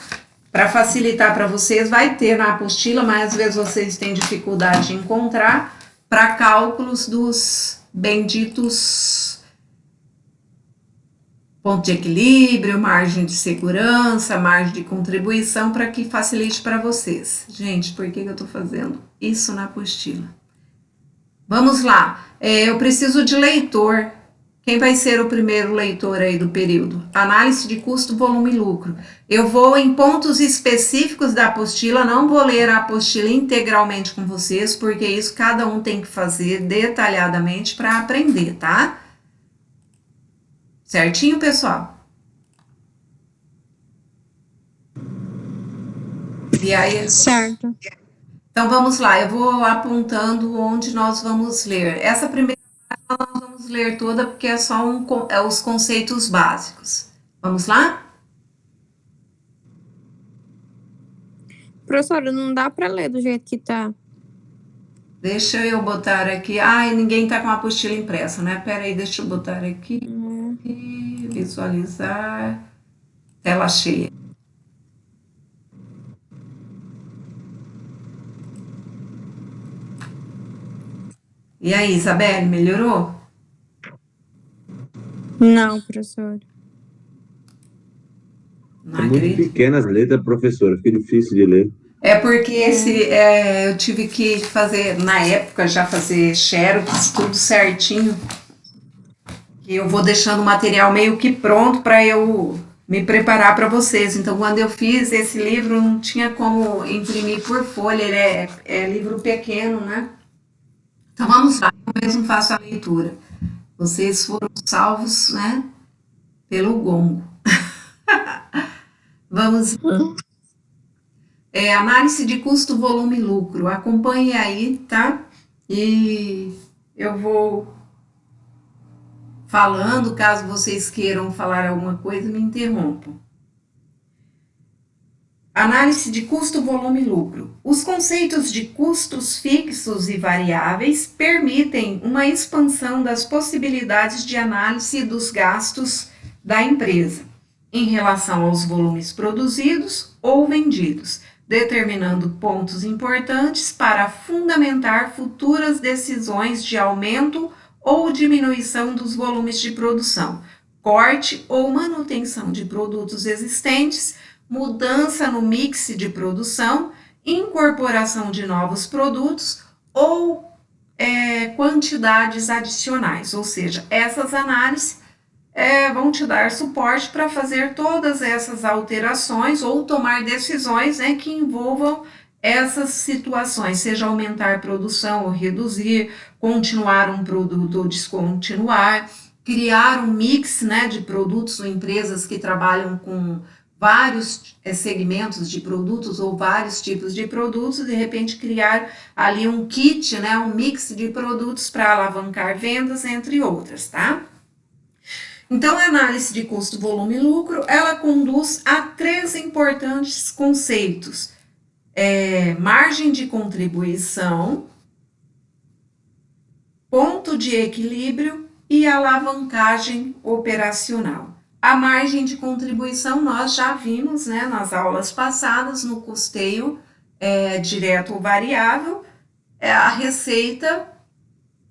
Para facilitar para vocês, vai ter na apostila, mas às vezes vocês têm dificuldade de encontrar, para cálculos dos benditos ponto de equilíbrio, margem de segurança, margem de contribuição, para que facilite para vocês. Gente, por que eu estou fazendo isso na apostila? Vamos lá. Eu preciso de leitor. Quem vai ser o primeiro leitor aí do período? Análise de custo, volume e lucro. Eu vou em pontos específicos da apostila, não vou ler a apostila integralmente com vocês, porque isso cada um tem que fazer detalhadamente para aprender, tá? Certinho, pessoal? E aí? Certo. Então vamos lá, eu vou apontando onde nós vamos ler. Essa primeira parte nós vamos ler toda porque é só os conceitos básicos. Vamos lá? Professora, não dá para ler do jeito que tá. Deixa eu botar aqui. Ai, ninguém tá com a apostila impressa, né? Pera aí, deixa eu botar aqui. Visualizar. Tela cheia. E aí, Isabelle, melhorou? Não, professora. Não É muito acredito. pequena as letras, professora, fica difícil de ler. É porque eu tive que fazer, na época, já fazer xerox, tudo certinho. E eu vou deixando o material meio que pronto para eu me preparar para vocês. Então, quando eu fiz esse livro, não tinha como imprimir por folha, ele é livro pequeno, né? Então, vamos lá, eu mesmo faço a leitura. Vocês foram salvos, né, pelo gongo. Vamos. Análise de custo, volume e lucro. Acompanhe aí, tá? E eu vou falando, caso vocês queiram falar alguma coisa, me interrompam. Análise de custo, volume e lucro. Os conceitos de custos fixos e variáveis permitem uma expansão das possibilidades de análise dos gastos da empresa em relação aos volumes produzidos ou vendidos, determinando pontos importantes para fundamentar futuras decisões de aumento ou diminuição dos volumes de produção, corte ou manutenção de produtos existentes, mudança no mix de produção, incorporação de novos produtos ou quantidades adicionais. Ou seja, essas análises vão te dar suporte para fazer todas essas alterações ou tomar decisões, né, que envolvam essas situações, seja aumentar a produção ou reduzir, continuar um produto ou descontinuar, criar um mix, né, de produtos ou empresas que trabalham com vários segmentos de produtos ou vários tipos de produtos, de repente criar ali um kit, né, um mix de produtos para alavancar vendas, entre outras, tá? Então, a análise de custo, volume e lucro, ela conduz a 3 importantes conceitos. Margem de contribuição, ponto de equilíbrio e alavancagem operacional. A margem de contribuição nós já vimos, né, nas aulas passadas, no custeio direto ou variável, é a receita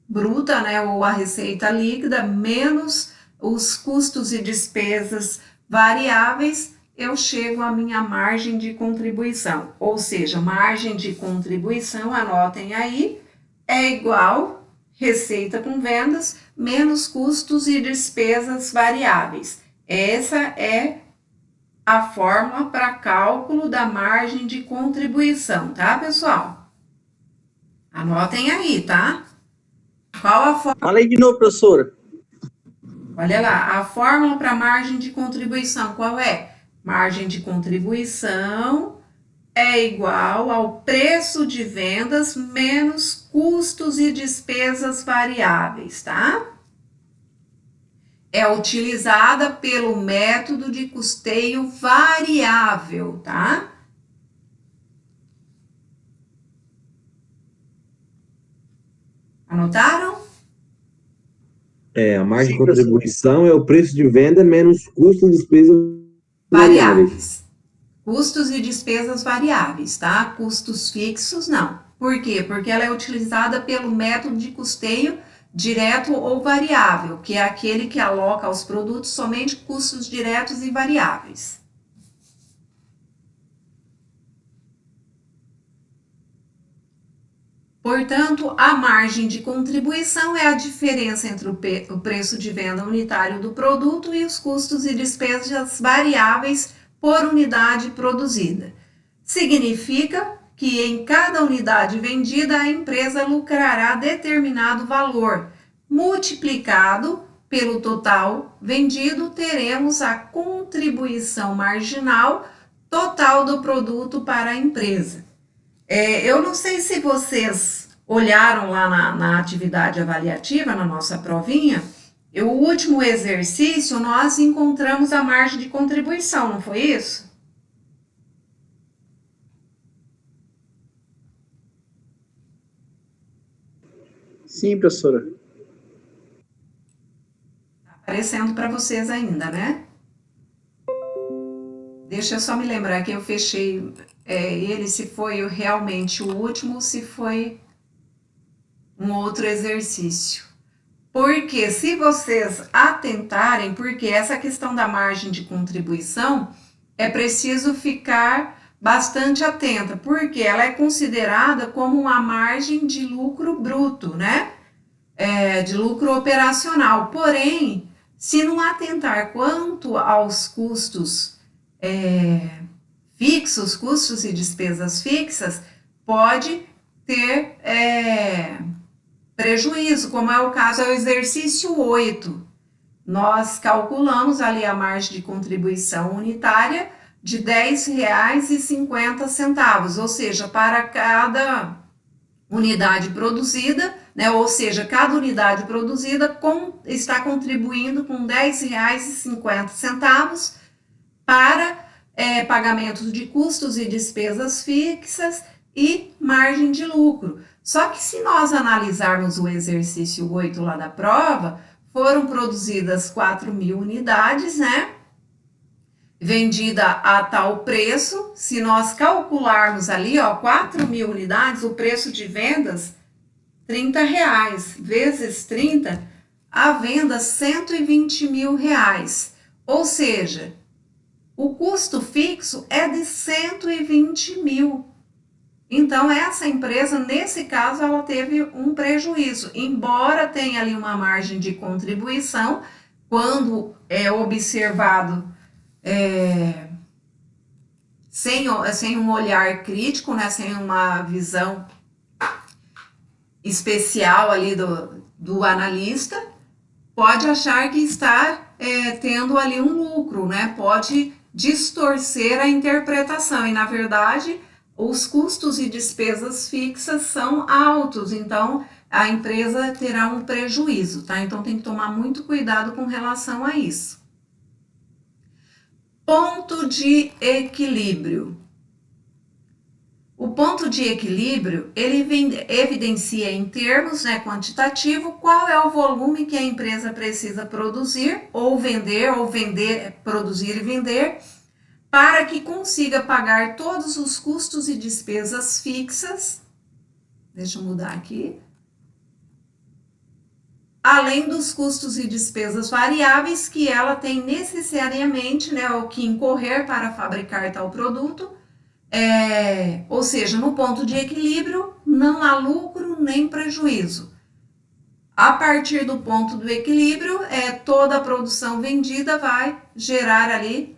bruta, né, ou a receita líquida, menos os custos e despesas variáveis, eu chego à minha margem de contribuição. Ou seja, margem de contribuição, anotem aí, é igual receita com vendas menos custos e despesas variáveis. Essa é a fórmula para cálculo da margem de contribuição, tá, pessoal? Anotem aí, tá? Qual a fórmula? Fala aí de novo, professora. Olha lá, a fórmula para margem de contribuição, qual é? Margem de contribuição é igual ao preço de vendas menos custos e despesas variáveis, tá? É utilizada pelo método de custeio variável, tá? Anotaram? A margem de contribuição é o preço de venda menos custo e despesas variáveis. Custos e despesas variáveis, tá? Custos fixos, não. Por quê? Porque ela é utilizada pelo método de custeio direto ou variável, que é aquele que aloca aos produtos somente custos diretos e variáveis. Portanto, a margem de contribuição é a diferença entre o preço de venda unitário do produto e os custos e despesas variáveis por unidade produzida. Significa que em cada unidade vendida a empresa lucrará determinado valor, multiplicado pelo total vendido, teremos a contribuição marginal total do produto para a empresa. Eu não sei se vocês olharam lá na atividade avaliativa, na nossa provinha, o último exercício nós encontramos a margem de contribuição, não foi isso? Sim, professora. Está aparecendo para vocês ainda, né? Deixa eu só me lembrar que eu fechei ele, se foi realmente o último, se foi um outro exercício. Porque se vocês atentarem, porque essa questão da margem de contribuição, é preciso ficar bastante atenta, porque ela é considerada como uma margem de lucro bruto, né? De lucro operacional. Porém, se não atentar quanto aos custos fixos, custos e despesas fixas, pode ter prejuízo, como é o caso do exercício 8. Nós calculamos ali a margem de contribuição unitária de R$ 10,50, ou seja, para cada unidade produzida, né, ou seja, cada unidade produzida está contribuindo com R$ 10,50 para pagamentos de custos e despesas fixas e margem de lucro. Só que se nós analisarmos o exercício 8 lá da prova, foram produzidas 4.000 unidades, né? Vendida a tal preço. Se nós calcularmos ali, ó, 4.000 unidades, o preço de vendas, R$30, vezes 30, a venda R$120 mil. Ou seja, o custo fixo é de 120 mil. Então, essa empresa, nesse caso, ela teve um prejuízo, embora tenha ali uma margem de contribuição, quando é observado sem um olhar crítico, né, sem uma visão especial ali do analista, pode achar que está tendo ali um lucro, né, pode distorcer a interpretação, e na verdade os custos e despesas fixas são altos, então a empresa terá um prejuízo, tá? Então tem que tomar muito cuidado com relação a isso. Ponto de equilíbrio. O ponto de equilíbrio, ele evidencia em termos, né, quantitativo, qual é o volume que a empresa precisa produzir, ou vender, produzir e vender, para que consiga pagar todos os custos e despesas fixas, deixa eu mudar aqui, além dos custos e despesas variáveis que ela tem necessariamente, né, o que incorrer para fabricar tal produto, ou seja, no ponto de equilíbrio não há lucro nem prejuízo. A partir do ponto do equilíbrio, toda a produção vendida vai gerar ali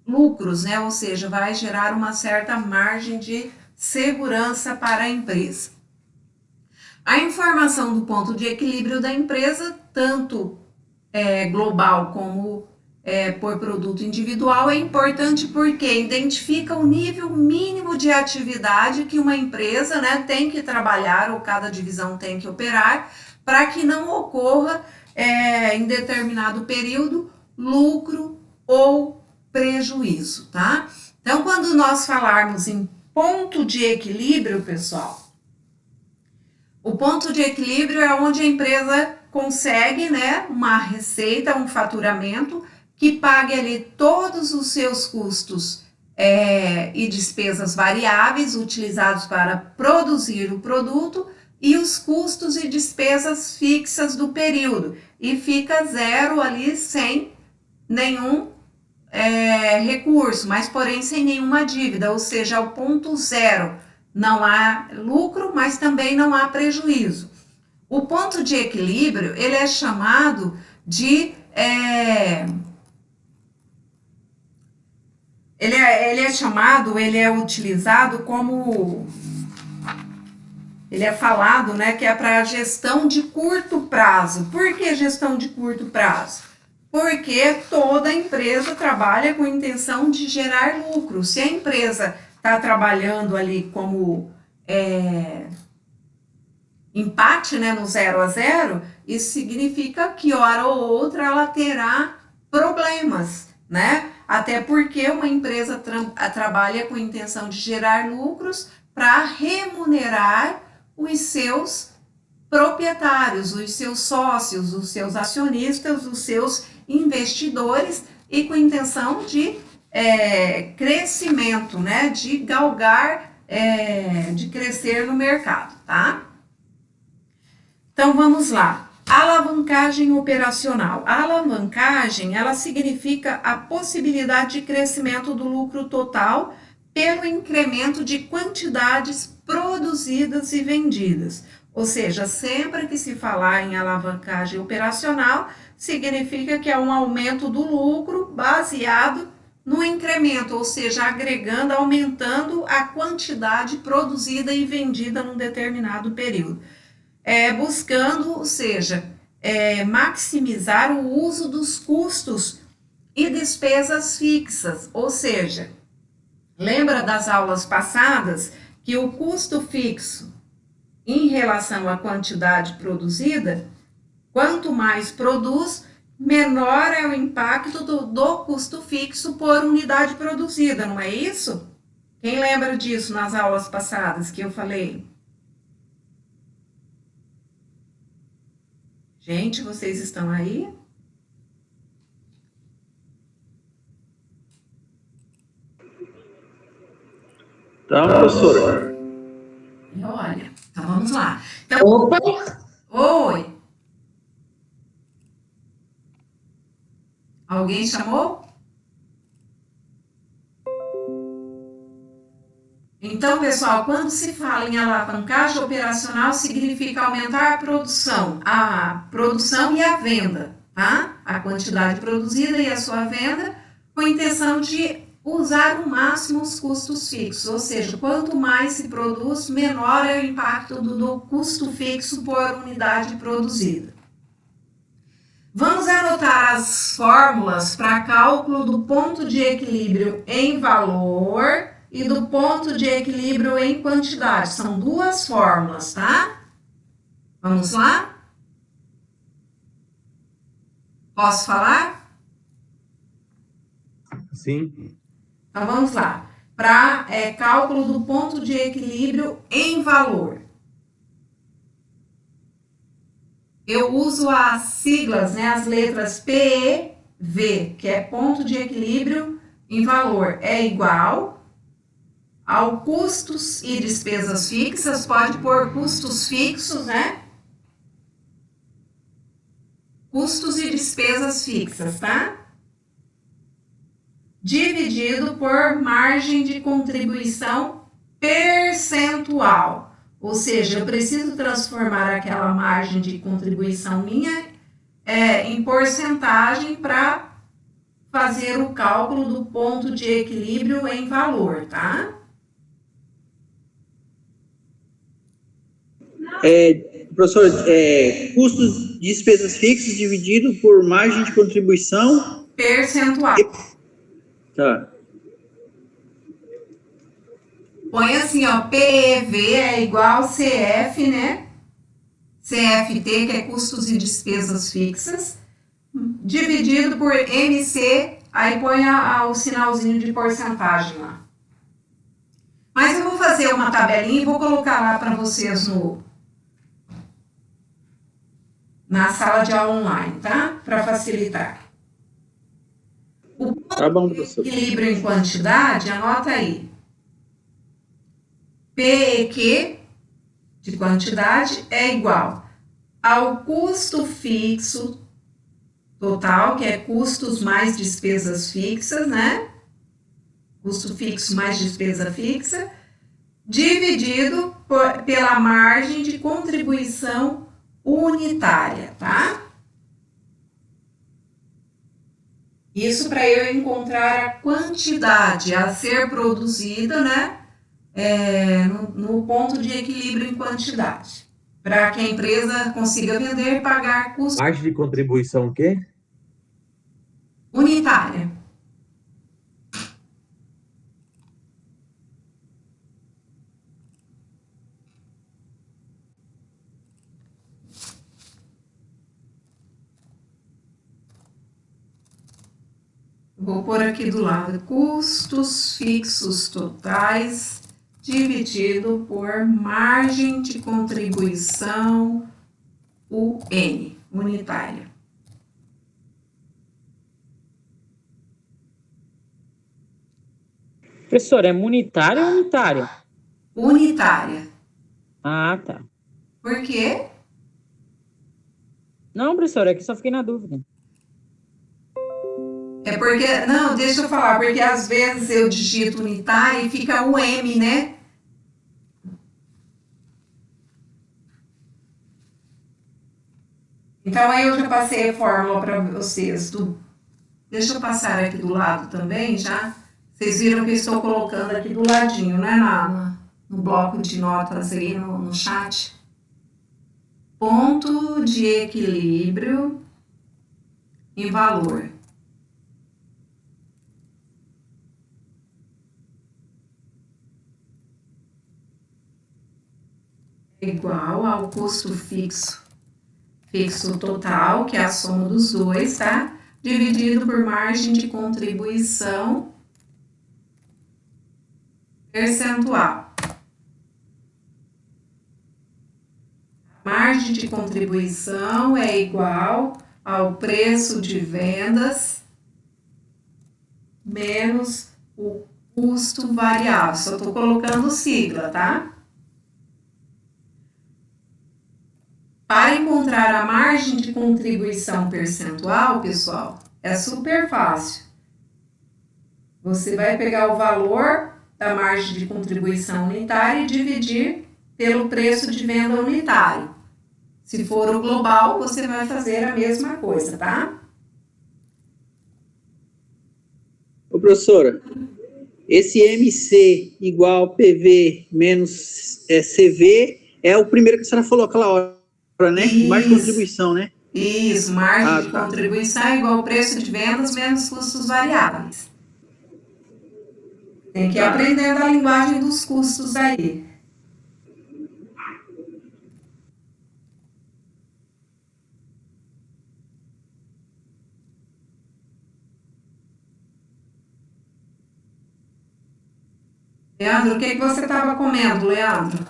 lucros, né? Ou seja, vai gerar uma certa margem de segurança para a empresa. A informação do ponto de equilíbrio da empresa, tanto global como por produto individual, é importante porque identifica o nível mínimo de atividade que uma empresa, né, tem que trabalhar, ou cada divisão tem que operar, para que não ocorra em determinado período lucro ou prejuízo, tá? Então, quando nós falarmos em ponto de equilíbrio, pessoal, o ponto de equilíbrio é onde a empresa consegue, né, uma receita, um faturamento que pague ali todos os seus custos e despesas variáveis utilizados para produzir o produto e os custos e despesas fixas do período, e fica zero ali sem nenhum recurso, mas porém sem nenhuma dívida, ou seja, o ponto zero. Não há lucro, mas também não há prejuízo. O ponto de equilíbrio, ele é chamado de... ele é utilizado como... Ele é falado, né, que é para gestão de curto prazo. Por que gestão de curto prazo? Porque toda empresa trabalha com a intenção de gerar lucro. Se a empresa está trabalhando ali como empate, né, no 0 a 0, isso significa que hora ou outra ela terá problemas, né? Até porque uma empresa trabalha com a intenção de gerar lucros para remunerar os seus proprietários, os seus sócios, os seus acionistas, os seus investidores, e com a intenção de crescimento, né, de galgar, de crescer no mercado, tá? Então, vamos lá. Alavancagem operacional. A alavancagem, ela significa a possibilidade de crescimento do lucro total pelo incremento de quantidades produzidas e vendidas. Ou seja, sempre que se falar em alavancagem operacional, significa que é um aumento do lucro baseado no incremento, ou seja, agregando, aumentando a quantidade produzida e vendida num determinado período. Buscando, ou seja, maximizar o uso dos custos e despesas fixas, ou seja, lembra das aulas passadas que o custo fixo em relação à quantidade produzida, quanto mais produz, menor é o impacto do custo fixo por unidade produzida, não é isso? Quem lembra disso nas aulas passadas que eu falei? Gente, vocês estão aí? Então, professora. Olha, então vamos lá. Então, Opa! oi. Alguém chamou? Então, pessoal, quando se fala em alavancagem operacional, significa aumentar a produção e a venda, tá? A quantidade produzida e a sua venda, com a intenção de usar o máximo os custos fixos, ou seja, quanto mais se produz, menor é o impacto do custo fixo por unidade produzida. Vamos anotar as fórmulas para cálculo do ponto de equilíbrio em valor e do ponto de equilíbrio em quantidade. São duas fórmulas, tá? Vamos lá? Posso falar? Sim. Então vamos lá. Para cálculo do ponto de equilíbrio em valor. Eu uso as siglas, né, as letras PEV, que é ponto de equilíbrio em valor, é igual ao custos e despesas fixas, pode pôr custos fixos, né? Custos e despesas fixas, tá? Dividido por margem de contribuição percentual. Ou seja, eu preciso transformar aquela margem de contribuição minha em porcentagem para fazer o cálculo do ponto de equilíbrio em valor, tá? Professor, custos de despesas fixas dividido por margem de contribuição percentual. Tá. Põe assim, ó, PEV é igual CF, né? CFT, que é custos e despesas fixas, dividido por MC, aí põe o sinalzinho de porcentagem lá. Mas eu vou fazer uma tabelinha e vou colocar lá para vocês na sala de aula online, tá? Para facilitar. O ponto de equilíbrio em quantidade, anota aí. PEQ de quantidade é igual ao custo fixo total, que é custos mais despesas fixas, né? Custo fixo mais despesa fixa, dividido pela margem de contribuição unitária, tá? Isso para eu encontrar a quantidade a ser produzida, né? No ponto de equilíbrio em quantidade, para que a empresa consiga vender e pagar custos. Margem de contribuição o quê? Unitária. Vou pôr aqui do lado, custos fixos totais dividido por margem de contribuição UN, unitária. Professor, é munitária ou unitária? Unitária. Ah, tá. Por quê? Não, professora, é que só fiquei na dúvida. É porque, não, deixa eu falar, porque às vezes eu digito unitário e fica o M, né? Então, aí eu já passei a fórmula para vocês. Deixa eu passar aqui do lado também, já. Vocês viram que eu estou colocando aqui do ladinho, né? No bloco de notas aí, no chat. Ponto de equilíbrio em valor. Igual ao custo fixo total, que é a soma dos dois, tá? Dividido por margem de contribuição percentual. Margem de contribuição é igual ao preço de vendas menos o custo variável. Só estou colocando sigla, tá? Para encontrar a margem de contribuição percentual, pessoal, é super fácil. Você vai pegar o valor da margem de contribuição unitária e dividir pelo preço de venda unitário. Se for o global, você vai fazer a mesma coisa, tá? Ô, professora, esse MC igual PV menos CV é o primeiro que a senhora falou aquela hora, né? Isso. Mais contribuição, né? Isso, margem de contribuição é igual ao preço de vendas menos custos variáveis. Tem que ir aprendendo a linguagem dos custos aí. Leandro, o que você estava comendo, Leandro?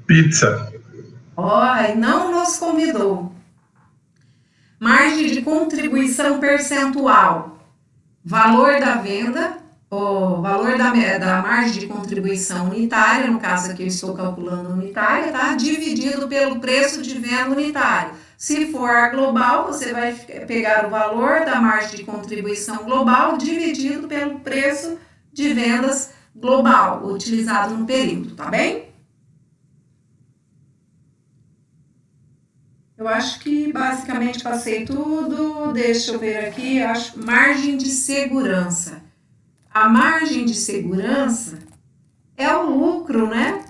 Pizza. Não nos convidou. Margem de contribuição percentual. Valor da venda, o valor da margem de contribuição unitária, no caso aqui eu estou calculando unitária, tá? Dividido pelo preço de venda unitário. Se for global, você vai pegar o valor da margem de contribuição global dividido pelo preço de vendas global, utilizado no período, tá bem? Eu acho que basicamente passei tudo. Deixa eu ver aqui. Margem de segurança. A margem de segurança é o lucro, né?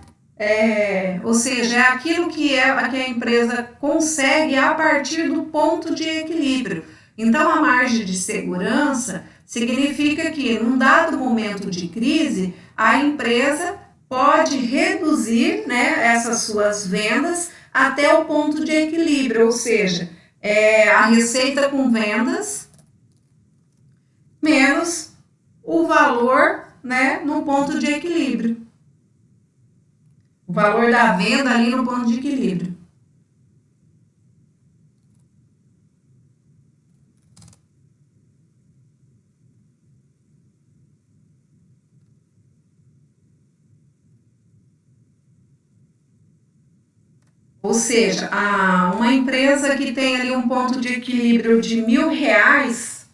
Ou seja, é aquilo que a empresa consegue a partir do ponto de equilíbrio. Então, a margem de segurança significa que, num dado momento de crise, a empresa pode reduzir, né, essas suas vendas até o ponto de equilíbrio, ou seja, a receita com vendas menos o valor, né, no ponto de equilíbrio. O valor da venda ali no ponto de equilíbrio. Ou seja, uma empresa que tem ali um ponto de equilíbrio de R$1.000,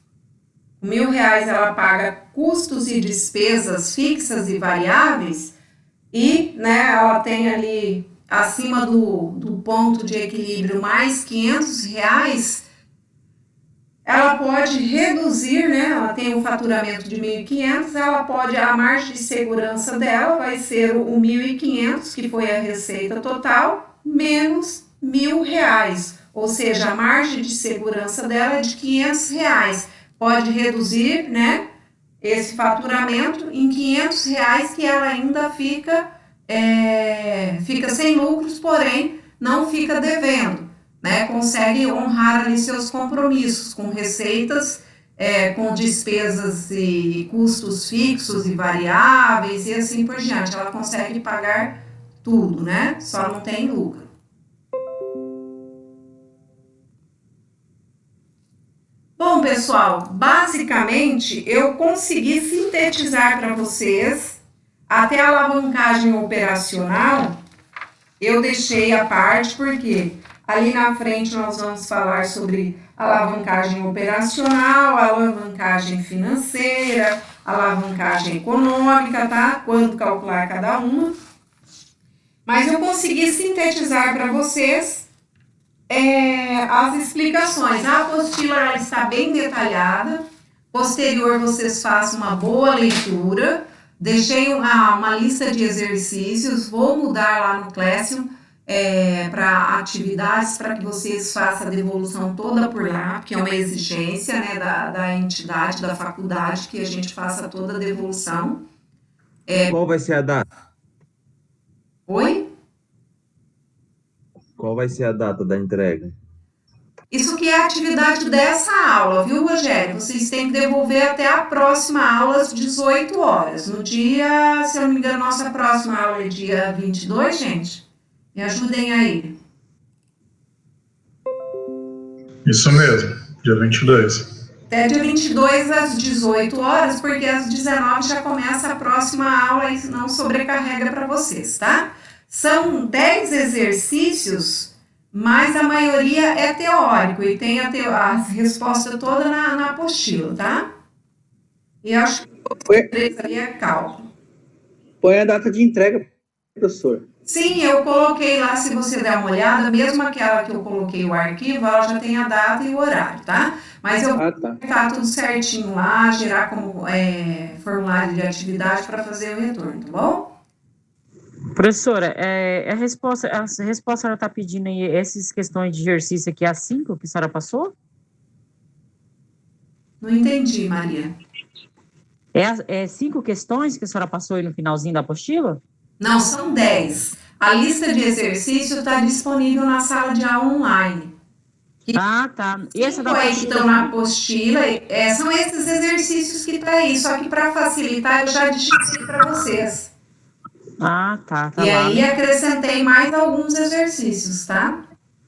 R$1.000 ela paga custos e despesas fixas e variáveis e, né, ela tem ali acima do ponto de equilíbrio mais R$500, ela pode reduzir, né, ela tem um faturamento de 1.500, a margem de segurança dela vai ser o 1.500, que foi a receita total, menos R$1.000, ou seja, a margem de segurança dela é de R$500. Pode reduzir, né, esse faturamento em R$500 que ela ainda fica sem lucros, porém não fica devendo, né, consegue honrar ali seus compromissos com receitas, com despesas e custos fixos e variáveis e assim por diante. Ela consegue pagar tudo, né? Só não tem lucro. Bom, pessoal, basicamente eu consegui sintetizar para vocês até a alavancagem operacional. eu deixei a parte porque ali na frente nós vamos falar sobre alavancagem operacional, alavancagem financeira, alavancagem econômica, tá? Quando calcular cada uma. Mas eu consegui sintetizar para vocês as explicações. A apostila ela está bem detalhada. Posterior, vocês façam uma boa leitura. Deixei uma lista de exercícios. Vou mudar lá no Classroom para atividades, para que vocês façam a devolução toda por lá, porque é uma exigência, né, da entidade, da faculdade, que a gente faça toda a devolução. Qual vai ser a data? Oi? Qual vai ser a data da entrega? Isso que é a atividade dessa aula, viu, Rogério? Vocês têm que devolver até a próxima aula, às 18 horas. No dia, se eu não me engano, nossa próxima aula é dia 22, gente? Me ajudem aí. Isso mesmo, dia 22. Até dia 22 às 18 horas, porque às 19 já começa a próxima aula e não sobrecarrega para vocês, tá? São 10 exercícios, mas a maioria é teórico e tem a resposta toda na apostila, tá? E acho que o 3 ali é cálculo. Põe a data de entrega, professor. Sim, eu coloquei lá, se você der uma olhada, mesmo aquela que eu coloquei o arquivo, ela já tem a data e o horário, tá? Mas eu vou tá tudo certinho lá, gerar como formulário de atividade para fazer o retorno, tá bom? Professora, a resposta ela está pedindo aí essas questões de exercício aqui, as 5 que a senhora passou? Não entendi, Maria. É 5 questões que a senhora passou aí no finalzinho da apostila? Não, são 10. A lista de exercício está disponível na sala de aula online. Tá. E essa da apostila que estão na apostila, são esses exercícios que está aí, só que para facilitar eu já digitei para vocês. Tá. E aí acrescentei mais alguns exercícios, tá?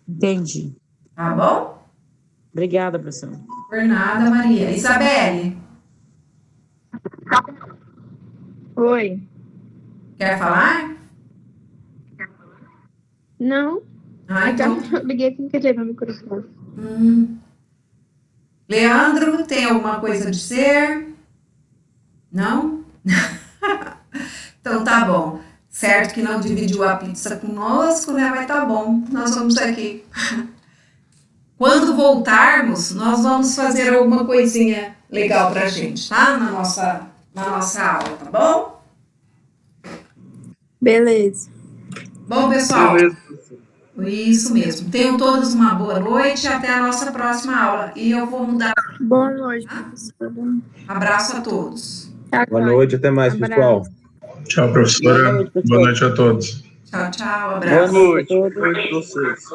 Entendi. Tá bom? Obrigada, professora. Por nada, Maria. Isabelle. Oi. Quer falar? Não. Então. Eu liguei sem querer no microfone. Leandro, tem alguma coisa a dizer? Não? Então tá bom. Certo que não dividiu a pizza conosco, né? Mas tá bom. Nós vamos aqui. Quando voltarmos, nós vamos fazer alguma coisinha legal pra gente, tá? Na nossa aula, tá bom? Beleza. Bom, pessoal. Isso mesmo. Tenham todos uma boa noite e até a nossa próxima aula. E eu vou mudar. Boa noite, professora. Abraço a todos. Boa noite, até mais, pessoal. Tchau, professora. Boa noite a todos. Tchau, abraço. Boa noite. Boa noite a vocês.